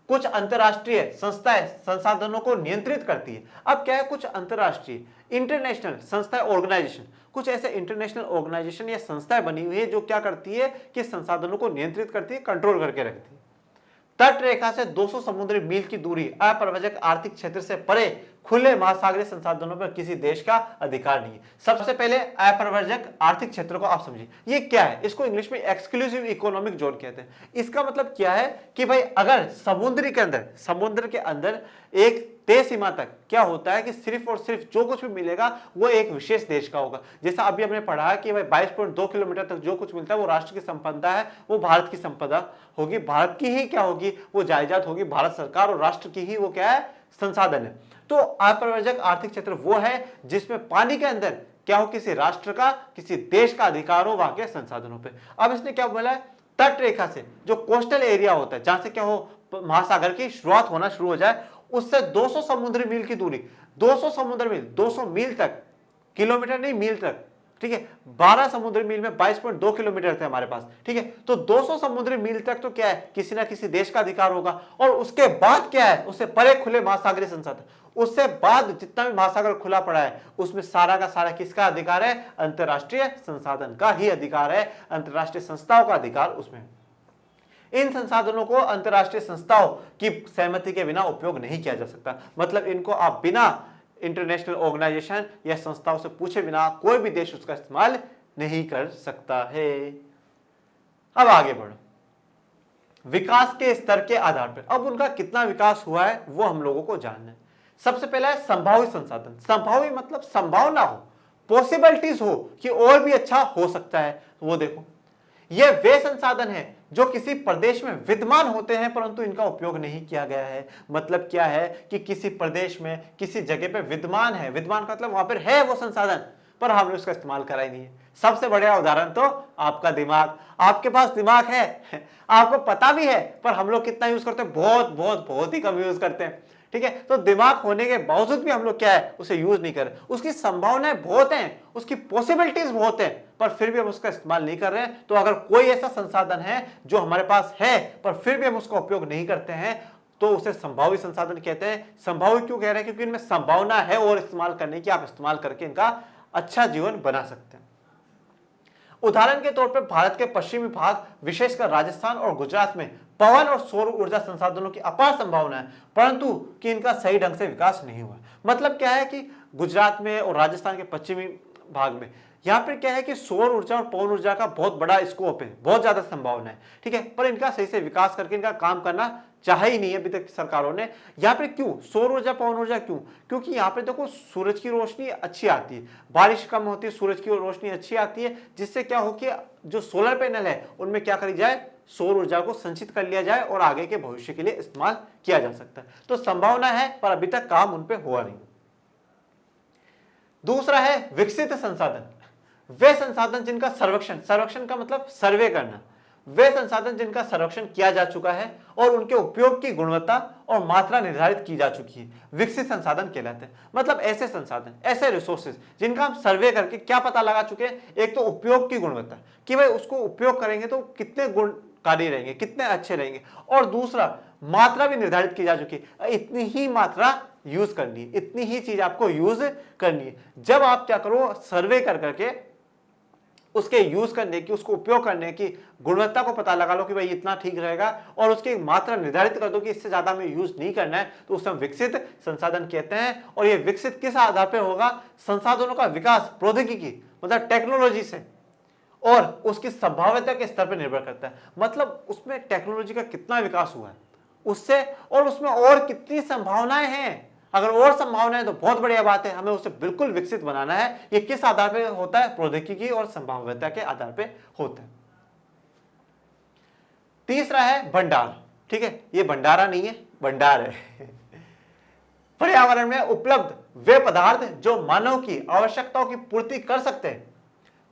कुछ अंतरराष्ट्रीय संस्थाएं संसाधनों को नियंत्रित करती है। अब क्या है, कुछ अंतरराष्ट्रीय इंटरनेशनल संस्थाएं, ऑर्गेनाइजेशन, कुछ ऐसे इंटरनेशनल ऑर्गेनाइजेशन या संस्थाएं बनी हुई है जो क्या करती है कि संसाधनों को नियंत्रित करती है, कंट्रोल करके रखती है। तट रेखा से 200 समुद्री मील की दूरी, अप्रव्रजक आर्थिक क्षेत्र से परे खुले महासागरीय संसाधनों पर किसी देश का अधिकार नहीं है। सबसे पहले अप्रव्रजक आर्थिक क्षेत्र को आप समझिए, ये क्या है? इसको इंग्लिश में एक्सक्लूसिव इकोनॉमिक जोन कहते हैं। इसका मतलब क्या है कि भाई अगर समुद्र के अंदर एक तय सीमा तक क्या होता है कि सिर्फ और सिर्फ जो कुछ भी मिलेगा वो एक विशेष देश का होगा। जैसा अभी हमने पढ़ा कि भाई 22.2 किलोमीटर तक जो कुछ मिलता है वो राष्ट्र की संपदा है, वो भारत की संपदा होगी, भारत की ही क्या होगी, वो जायदाद होगी, भारत सरकार और राष्ट्र की ही वो क्या है, संसाधन है। तो अप्रव्रजक आर्थिक क्षेत्र वो है जिसमें पानी के अंदर क्या हो, किसी राष्ट्र का, किसी देश का अधिकार हो वहां के संसाधनों पे। अब इसने क्या बोला है, तट रेखा से जो कोस्टल एरिया होता है, जहां से क्या हो, महासागर की शुरुआत होना शुरू हो जाए, उससे 200 समुद्री मील की दूरी, 200 समुद्री मील, 200 मील तक, किलोमीटर नहीं मील तक, ठीक है, 12 समुद्री मील में 22.2 किलोमीटर थे हमारे पास, ठीक है, तो 200 समुद्री मील तक तो क्या है, किसी ना किसी देश का अधिकार होगा। और उसके बाद क्या है, उससे परे खुले महासागरीय संसाधन, उससे बाद जितना भी महासागर खुला पड़ा है उसमें सारा का सारा किसका अधिकार है, अंतरराष्ट्रीय संसाधन का ही अधिकार है, अंतरराष्ट्रीय संस्थाओं का अधिकार उसमें। इन संसाधनों को अंतरराष्ट्रीय संस्थाओं की सहमति के बिना उपयोग नहीं किया जा सकता। मतलब इनको आप बिना इंटरनेशनल ऑर्गेनाइजेशन या संस्थाओं से पूछे बिना कोई भी देश उसका इस्तेमाल नहीं कर सकता है। अब आगे बढ़ो, विकास के स्तर के आधार पर अब उनका कितना विकास हुआ है वो हम लोगों को जानना है। सबसे पहला है संभावी संसाधन। संभावी मतलब संभावना हो, पॉसिबिलिटीज हो कि और भी अच्छा हो सकता है। वो देखो, ये वे संसाधन है जो किसी प्रदेश में विद्यमान होते हैं परंतु इनका उपयोग नहीं किया गया है। मतलब क्या है कि किसी प्रदेश में किसी जगह पे विद्यमान है, विद्यमान का मतलब वहां पर है वो संसाधन, पर हमने उसका इस्तेमाल करा ही नहीं है। सबसे बढ़िया उदाहरण तो आपका दिमाग। आपके पास दिमाग है, आपको पता भी है, पर हम लोग कितना यूज करते हैं, बहुत बहुत बहुत ही कम यूज करते हैं, ठीक है। तो दिमाग होने के बावजूद भी हम लोग क्या है, उसे यूज नहीं कर रहे। उसकी संभावनाएं बहुत हैं, उसकी पॉसिबिलिटीज बहुत हैं, पर फिर भी हम उसका इस्तेमाल नहीं कर रहे हैं। तो अगर कोई ऐसा संसाधन है जो हमारे पास है पर फिर भी हम उसका उपयोग नहीं करते हैं तो उसे संभावी संसाधन कहते हैं। संभावी क्यों कह रहे हैं? क्योंकि इनमें संभावना है और इस्तेमाल करने की, आप इस्तेमाल करके इनका अच्छा जीवन बना सकते हैं। उदाहरण के तौर पर भारत के पश्चिमी भाग, विशेषकर राजस्थान और गुजरात में पवन और सौर ऊर्जा संसाधनों की अपार संभावना है, परंतु कि इनका सही ढंग से विकास नहीं हुआ। मतलब क्या है कि गुजरात में और राजस्थान के पश्चिमी भाग में यहाँ पर क्या है कि सौर ऊर्जा और पवन ऊर्जा का बहुत बड़ा स्कोप है, बहुत ज्यादा संभावना है, ठीक है, पर इनका सही से विकास करके इनका काम करना चाहा ही नहीं है अभी तक सरकारों ने। यहाँ पे क्यों सौर ऊर्जा पवन ऊर्जा क्यों? क्योंकि यहाँ पे देखो सूरज की रोशनी अच्छी आती है, बारिश कम होती है, सूरज की रोशनी अच्छी आती है, जिससे क्या हो कि जो सोलर पैनल है उनमें क्या करी जाए, सौर ऊर्जा को संचित कर लिया जाए और आगे के भविष्य के लिए इस्तेमाल किया जा सकता है। तो संभावना है पर अभी तक काम उन पर हुआ नहीं। दूसरा है विकसित संसाधन। वे संसाधन जिनका सर्वेक्षण, सर्वेक्षण का मतलब सर्वे करना, वे संसाधन जिनका सर्वेक्षण किया जा चुका है और उनके उपयोग की गुणवत्ता और मात्रा निर्धारित की जा चुकी है, विकसित संसाधन कहलाते हैं। मतलब ऐसे संसाधन, ऐसे रिसोर्सेज जिनका हम सर्वे करके क्या पता लगा चुके हैं, एक तो उपयोग की गुणवत्ता कि भाई उसको उपयोग करेंगे तो कितने गुण प्रभावकारी रहेंगे, कितने अच्छे रहेंगे। और दूसरा, मात्रा भी निर्धारित की जा चुकी है, इतनी ही मात्रा यूज करनी है, इतनी ही चीज आपको यूज करनी है। जब आप क्या करो, सर्वे कर करके उसके यूज करने की, उसको उपयोग करने की गुणवत्ता को पता लगा लो कि भाई इतना ठीक रहेगा, और उसकी मात्रा निर्धारित कर दो कि इससे ज्यादा हमें यूज नहीं करना है, तो उसे हम विकसित संसाधन कहते हैं। और ये विकसित किस आधार पर होगा? संसाधनों का विकास प्रौद्योगिकी मतलब टेक्नोलॉजी से, और उसकी संभाव्यता के स्तर पर निर्भर करता है। मतलब उसमें टेक्नोलॉजी का कितना विकास हुआ है उससे, और उसमें और कितनी संभावनाएं हैं। अगर और संभावनाएं तो बहुत बढ़िया बात है, हमें उसे बिल्कुल विकसित बनाना है। ये किस आधार पे होता है? प्रौद्योगिकी और संभाव्यता के आधार पे होता है। तीसरा है भंडार। ठीक है, ये भंडारा नहीं है, भंडार है। पर्यावरण में उपलब्ध वे पदार्थ जो मानव की आवश्यकताओं की पूर्ति कर सकते हैं,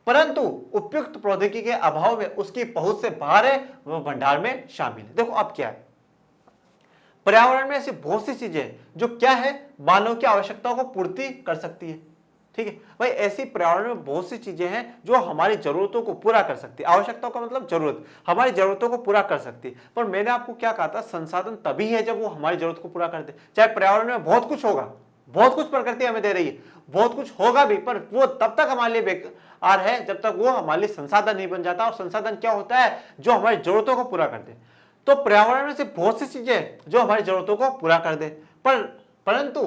परंतु उपयुक्त प्रौद्योगिकी के अभाव में उसकी पहुंच से बाहर है, वह भंडार में शामिल है। देखो अब क्या है, पर्यावरण में ऐसी बहुत सी चीजें जो क्या है, मानव की आवश्यकताओं को पूर्ति कर सकती है। ठीक है भाई, ऐसी पर्यावरण में बहुत सी चीजें हैं जो हमारी जरूरतों को पूरा कर सकती है। आवश्यकताओं का मतलब जरूरत, हमारी जरूरतों को पूरा कर सकती है। पर मैंने आपको क्या कहा था, संसाधन तभी है जब वो हमारी जरूरत को पूरा कर दे। चाहे पर्यावरण में बहुत कुछ होगा, बहुत कुछ प्रकृति हमें दे रही है, बहुत कुछ होगा भी, पर वो तब तक हमारे लिए बेकार है जब तक वो हमारे लिए संसाधन नहीं बन जाता। और संसाधन क्या होता है? जो हमारी जरूरतों को पूरा कर दे। तो पर्यावरण में से बहुत सी चीजें जो हमारी जरूरतों को पूरा कर दे, परंतु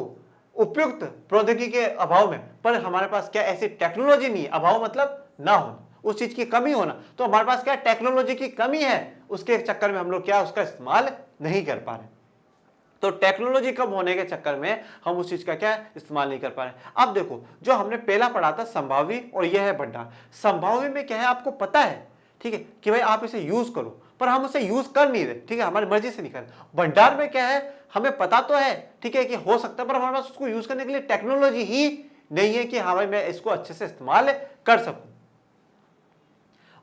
उपयुक्त प्रौद्योगिकी के अभाव में, पर हमारे पास क्या ऐसी टेक्नोलॉजी नहीं है। अभाव मतलब ना होना, उस चीज की कमी होना। तो हमारे पास क्या टेक्नोलॉजी की कमी है, उसके चक्कर में हम लोग क्या उसका इस्तेमाल नहीं कर पा रहे। तो टेक्नोलॉजी कम होने के चक्कर में हम उस चीज का क्या इस्तेमाल नहीं कर पा रहे। अब देखो, जो हमने पहला पढ़ा था संभावी, और यह है भंडार। संभावी में क्या है आपको पता है, ठीक है, कि भाई आप इसे यूज करो, पर हम उसे यूज कर नहीं रहे। ठीक है, हमारी मर्जी से नहीं कर रहे। भंडार में क्या है, हमें पता तो है, ठीक है, कि हो सकता है, पर हमारे पास उसको यूज करने के लिए टेक्नोलॉजी ही नहीं है कि हाँ भाई मैं इसको अच्छे से इस्तेमाल कर सकूं।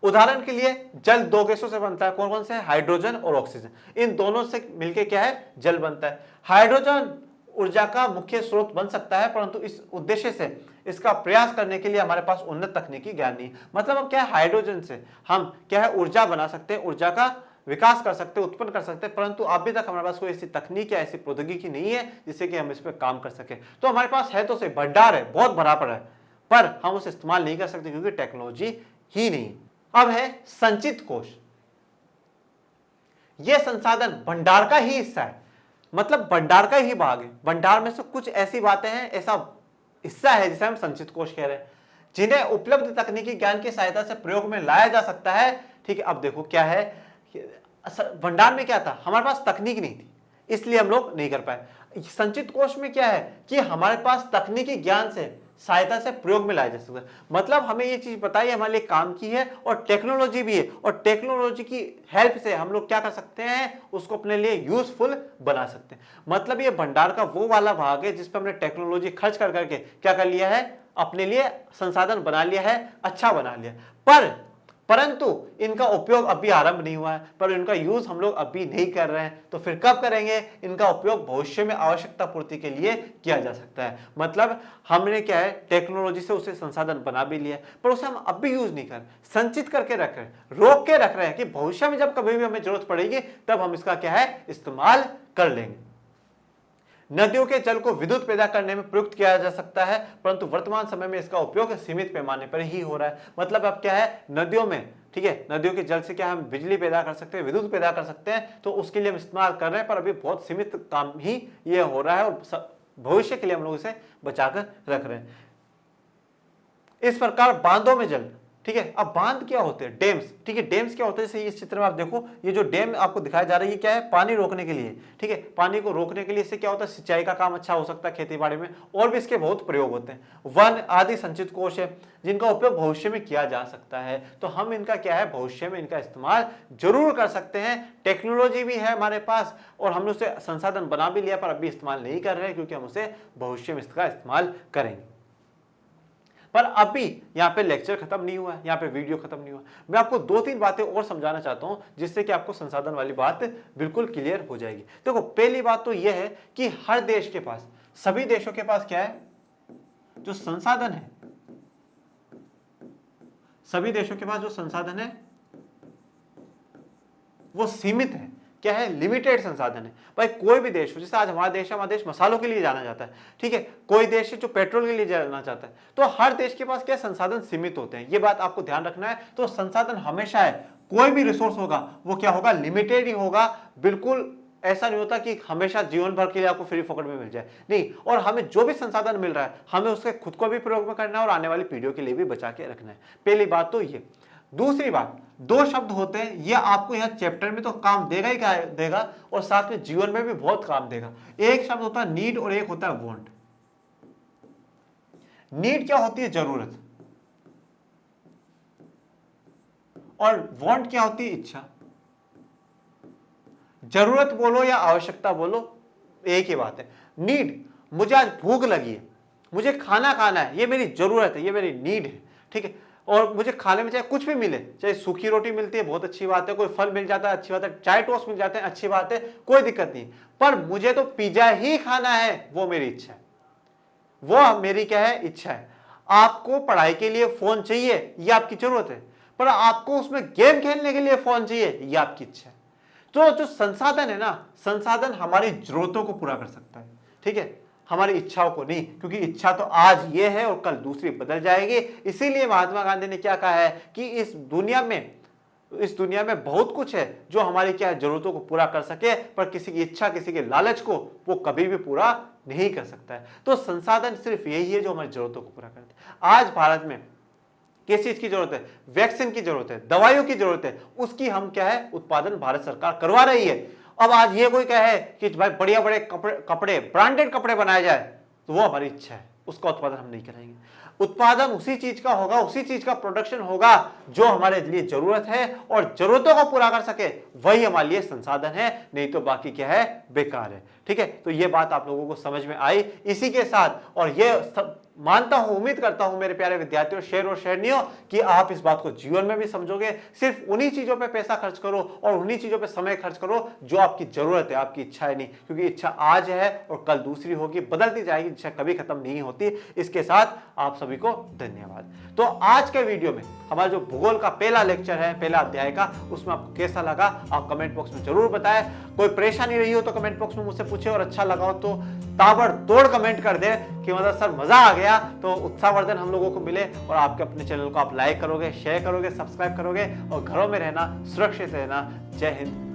उदाहरण के लिए जल दो गैसों से बनता है, कौन कौन से? हाइड्रोजन और ऑक्सीजन। इन दोनों से मिलकर क्या है? जल बनता है। हाइड्रोजन ऊर्जा का मुख्य स्रोत बन सकता है, परंतु इस उद्देश्य से इसका प्रयास करने के लिए हमारे पास उन्नत तकनीकी ज्ञान नहीं। मतलब अब क्या है, हाइड्रोजन से हम क्या है ऊर्जा बना सकते हैं, ऊर्जा का विकास कर सकते हैं, उत्पन्न कर सकते हैं, परंतु अभी तक हमारे पास कोई ऐसी तकनीक या ऐसी प्रौद्योगिकी नहीं है जिससे कि हम इस पर काम कर सके। तो हमारे पास है तो सही, भंडार है, बहुत भरा पड़ा है, पर हम उसे इस्तेमाल नहीं कर सकते क्योंकि टेक्नोलॉजी ही नहीं। अब है संचित कोष। यह संसाधन भंडार का ही हिस्सा है, मतलब भंडार का ही भाग है। भंडार में से कुछ ऐसी बातें हैं, ऐसा हिस्सा है जिसे हम संचित कोष कह रहे हैं, जिन्हें उपलब्ध तकनीकी ज्ञान की सहायता से प्रयोग में लाया जा सकता है। ठीक है, अब देखो क्या है, भंडार में क्या था, हमारे पास तकनीक नहीं थी, इसलिए हम लोग नहीं कर पाए। संचित कोष में क्या है कि हमारे पास तकनीकी ज्ञान से सहायता से प्रयोग में लाया जा सकता है। मतलब हमें ये चीज बताइए हमारे लिए काम की है, और टेक्नोलॉजी भी है, और टेक्नोलॉजी की हेल्प से हम लोग क्या कर सकते हैं, उसको अपने लिए यूजफुल बना सकते हैं। मतलब ये भंडार का वो वाला भाग है जिस पर हमने टेक्नोलॉजी खर्च कर करके क्या कर लिया है, अपने लिए संसाधन बना लिया है, अच्छा बना लिया। परंतु इनका उपयोग अभी आरंभ नहीं हुआ है, पर इनका यूज हम लोग अभी नहीं कर रहे हैं। तो फिर कब करेंगे? इनका उपयोग भविष्य में आवश्यकता पूर्ति के लिए किया जा सकता है। मतलब हमने क्या है, टेक्नोलॉजी से उसे संसाधन बना भी लिया, पर उसे हम अभी यूज नहीं कर, संचित करके रख रहे हैं, रोक के रख रहे हैं कि भविष्य में जब कभी भी हमें जरूरत पड़ेगी तब हम इसका क्या है, इस्तेमाल कर लेंगे। नदियों के जल को विद्युत पैदा करने में प्रयुक्त किया जा सकता है, परंतु वर्तमान समय में इसका उपयोग सीमित पैमाने पर ही हो रहा है। मतलब अब क्या है, नदियों में, ठीक है, नदियों के जल से क्या हम बिजली पैदा कर सकते हैं, विद्युत पैदा कर सकते हैं, तो उसके लिए हम इस्तेमाल कर रहे हैं, पर अभी बहुत सीमित काम ही ये हो रहा है, और भविष्य के लिए हम लोग इसे बचाकर रख रहे हैं। इस प्रकार बांधों में जल, ठीक है, अब बांध क्या होते हैं, डैम्स, ठीक है, डैम्स क्या होते हैं, जैसे इस चित्र में आप देखो, ये जो डैम आपको दिखाया जा रहा है, ये क्या है, पानी रोकने के लिए, ठीक है, पानी को रोकने के लिए इससे क्या होता है, सिंचाई का काम अच्छा हो सकता है खेती बाड़ी में, और भी इसके बहुत प्रयोग होते हैं। वन आदि संचित कोष है जिनका उपयोग भविष्य में किया जा सकता है, तो हम इनका क्या है, भविष्य में इनका इस्तेमाल जरूर कर सकते हैं। टेक्नोलॉजी भी है हमारे पास, और हमने उसे संसाधन बना भी लिया, पर अभी इस्तेमाल नहीं कर रहे हैं क्योंकि हम उसे भविष्य में इसका इस्तेमाल करेंगे। पर अभी यहाँ पे लेक्चर खत्म नहीं हुआ है, यहाँ पे वीडियो खत्म नहीं हुआ। मैं आपको 2-3 बातें और समझाना चाहता हूँ जिससे कि आपको संसाधन वाली बात बिल्कुल क्लियर हो जाएगी। देखो, पहली बात तो यह है कि हर देश के पास, सभी देशों के पास क्या है, जो संसाधन है, सभी देशों के पास जो संसाधन है वो सीमित है। क्या है? लिमिटेड संसाधन है। भाई कोई भी देश हो, जैसे आज हमारा देश है, हमारा देश मसालों के लिए जाना जाता है, ठीक है, कोई देश है जो पेट्रोल के लिए जाना चाहता है, तो हर देश के पास क्या संसाधन सीमित होते हैं, ये बात आपको ध्यान रखना है। तो संसाधन हमेशा है, कोई भी रिसोर्स होगा वो क्या होगा? लिमिटेड ही होगा। बिल्कुल ऐसा नहीं होता कि हमेशा जीवन भर के लिए आपको फ्री फोकट में मिल जाए, नहीं। और हमें जो भी संसाधन मिल रहा है हमें उसके खुद को भी प्रयोग में करना है और आने वाली पीढ़ियों के लिए भी बचा के रखना है। पहली बात तो ये। दूसरी बात, दो शब्द होते हैं, ये आपको यहाँ चैप्टर में तो काम देगा ही देगा और साथ में जीवन में भी बहुत काम देगा। एक शब्द होता है नीड और एक होता है वांट। नीड क्या होती है? जरूरत। और वांट क्या होती है? इच्छा। जरूरत बोलो या आवश्यकता बोलो, एक ही बात है। नीड, मुझे आज भूख लगी है, मुझे खाना खाना है, ये मेरी जरूरत है, ये मेरी नीड है, ठीक है। और मुझे खाने में चाहे कुछ भी मिले, चाहे सूखी रोटी मिलती है बहुत अच्छी बात है, कोई फल मिल जाता है अच्छी बात है, चाय टोस्ट मिल जाते हैं अच्छी बात है, कोई दिक्कत नहीं। पर मुझे तो पिज्जा ही खाना है, वो मेरी इच्छा है, वो मेरी क्या है? इच्छा है। आपको पढ़ाई के लिए फोन चाहिए, ये आपकी जरूरत है, पर आपको उसमें गेम खेलने के लिए फोन चाहिए, ये आपकी इच्छा है। तो जो संसाधन है ना, संसाधन हमारी जरूरतों को पूरा कर सकता है, ठीक है, हमारी इच्छाओं को नहीं, क्योंकि इच्छा तो आज ये है और कल दूसरी बदल जाएगी। इसीलिए महात्मा गांधी ने क्या कहा है कि इस दुनिया में बहुत कुछ है जो हमारी क्या है? जरूरतों को पूरा कर सके, पर किसी की इच्छा, किसी के लालच को वो कभी भी पूरा नहीं कर सकता है। तो संसाधन सिर्फ यही है जो हमारी जरूरतों को पूरा करते हैं। आज भारत में किस चीज की जरूरत है? वैक्सीन की जरूरत है, दवाइयों की जरूरत है, उसकी हम क्या है? उत्पादन भारत सरकार करवा रही है। अब आज ये कोई कहे कि भाई बढ़िया बड़े कपड़े ब्रांडेड कपड़े बनाए जाए, तो वो हमारी इच्छा है, उसका उत्पादन हम नहीं करेंगे। उत्पादन उसी चीज का होगा, उसी चीज का प्रोडक्शन होगा जो हमारे लिए जरूरत है और जरूरतों को पूरा कर सके, वही हमारे लिए संसाधन है, नहीं तो बाकी क्या है? बेकार है, ठीक है। तो ये बात आप लोगों को समझ में आई। इसी के साथ, और ये मानता हूं, उम्मीद करता हूं मेरे प्यारे विद्यार्थियों, शेर और शेरनियों, कि आप इस बात को जीवन में भी समझोगे। सिर्फ उन्हीं चीजों पे पैसा खर्च करो और उन्हीं चीजों पे समय खर्च करो जो आपकी जरूरत है, आपकी इच्छा है नहीं, क्योंकि इच्छा आज है और कल दूसरी होगी, बदलती जाएगी, इच्छा कभी खत्म नहीं होती। इसके साथ आप सभी को धन्यवाद। तो आज के वीडियो में हमारा जो भूगोल का पहला लेक्चर है, पहला अध्याय का, उसमें आपको कैसा लगा आप कमेंट बॉक्स में जरूर बताएं। कोई परेशानी रही हो तो कमेंट बॉक्स में मुझसे पूछे, और अच्छा लगा हो तो ताबड़तोड़ कमेंट कर दे कि मतलब सर मजा आ गया, तो उत्साहवर्धन हम लोगों को मिले। और आपके अपने चैनल को आप लाइक करोगे, शेयर करोगे, सब्सक्राइब करोगे और घरों में रहना, सुरक्षित रहना। जय हिंद,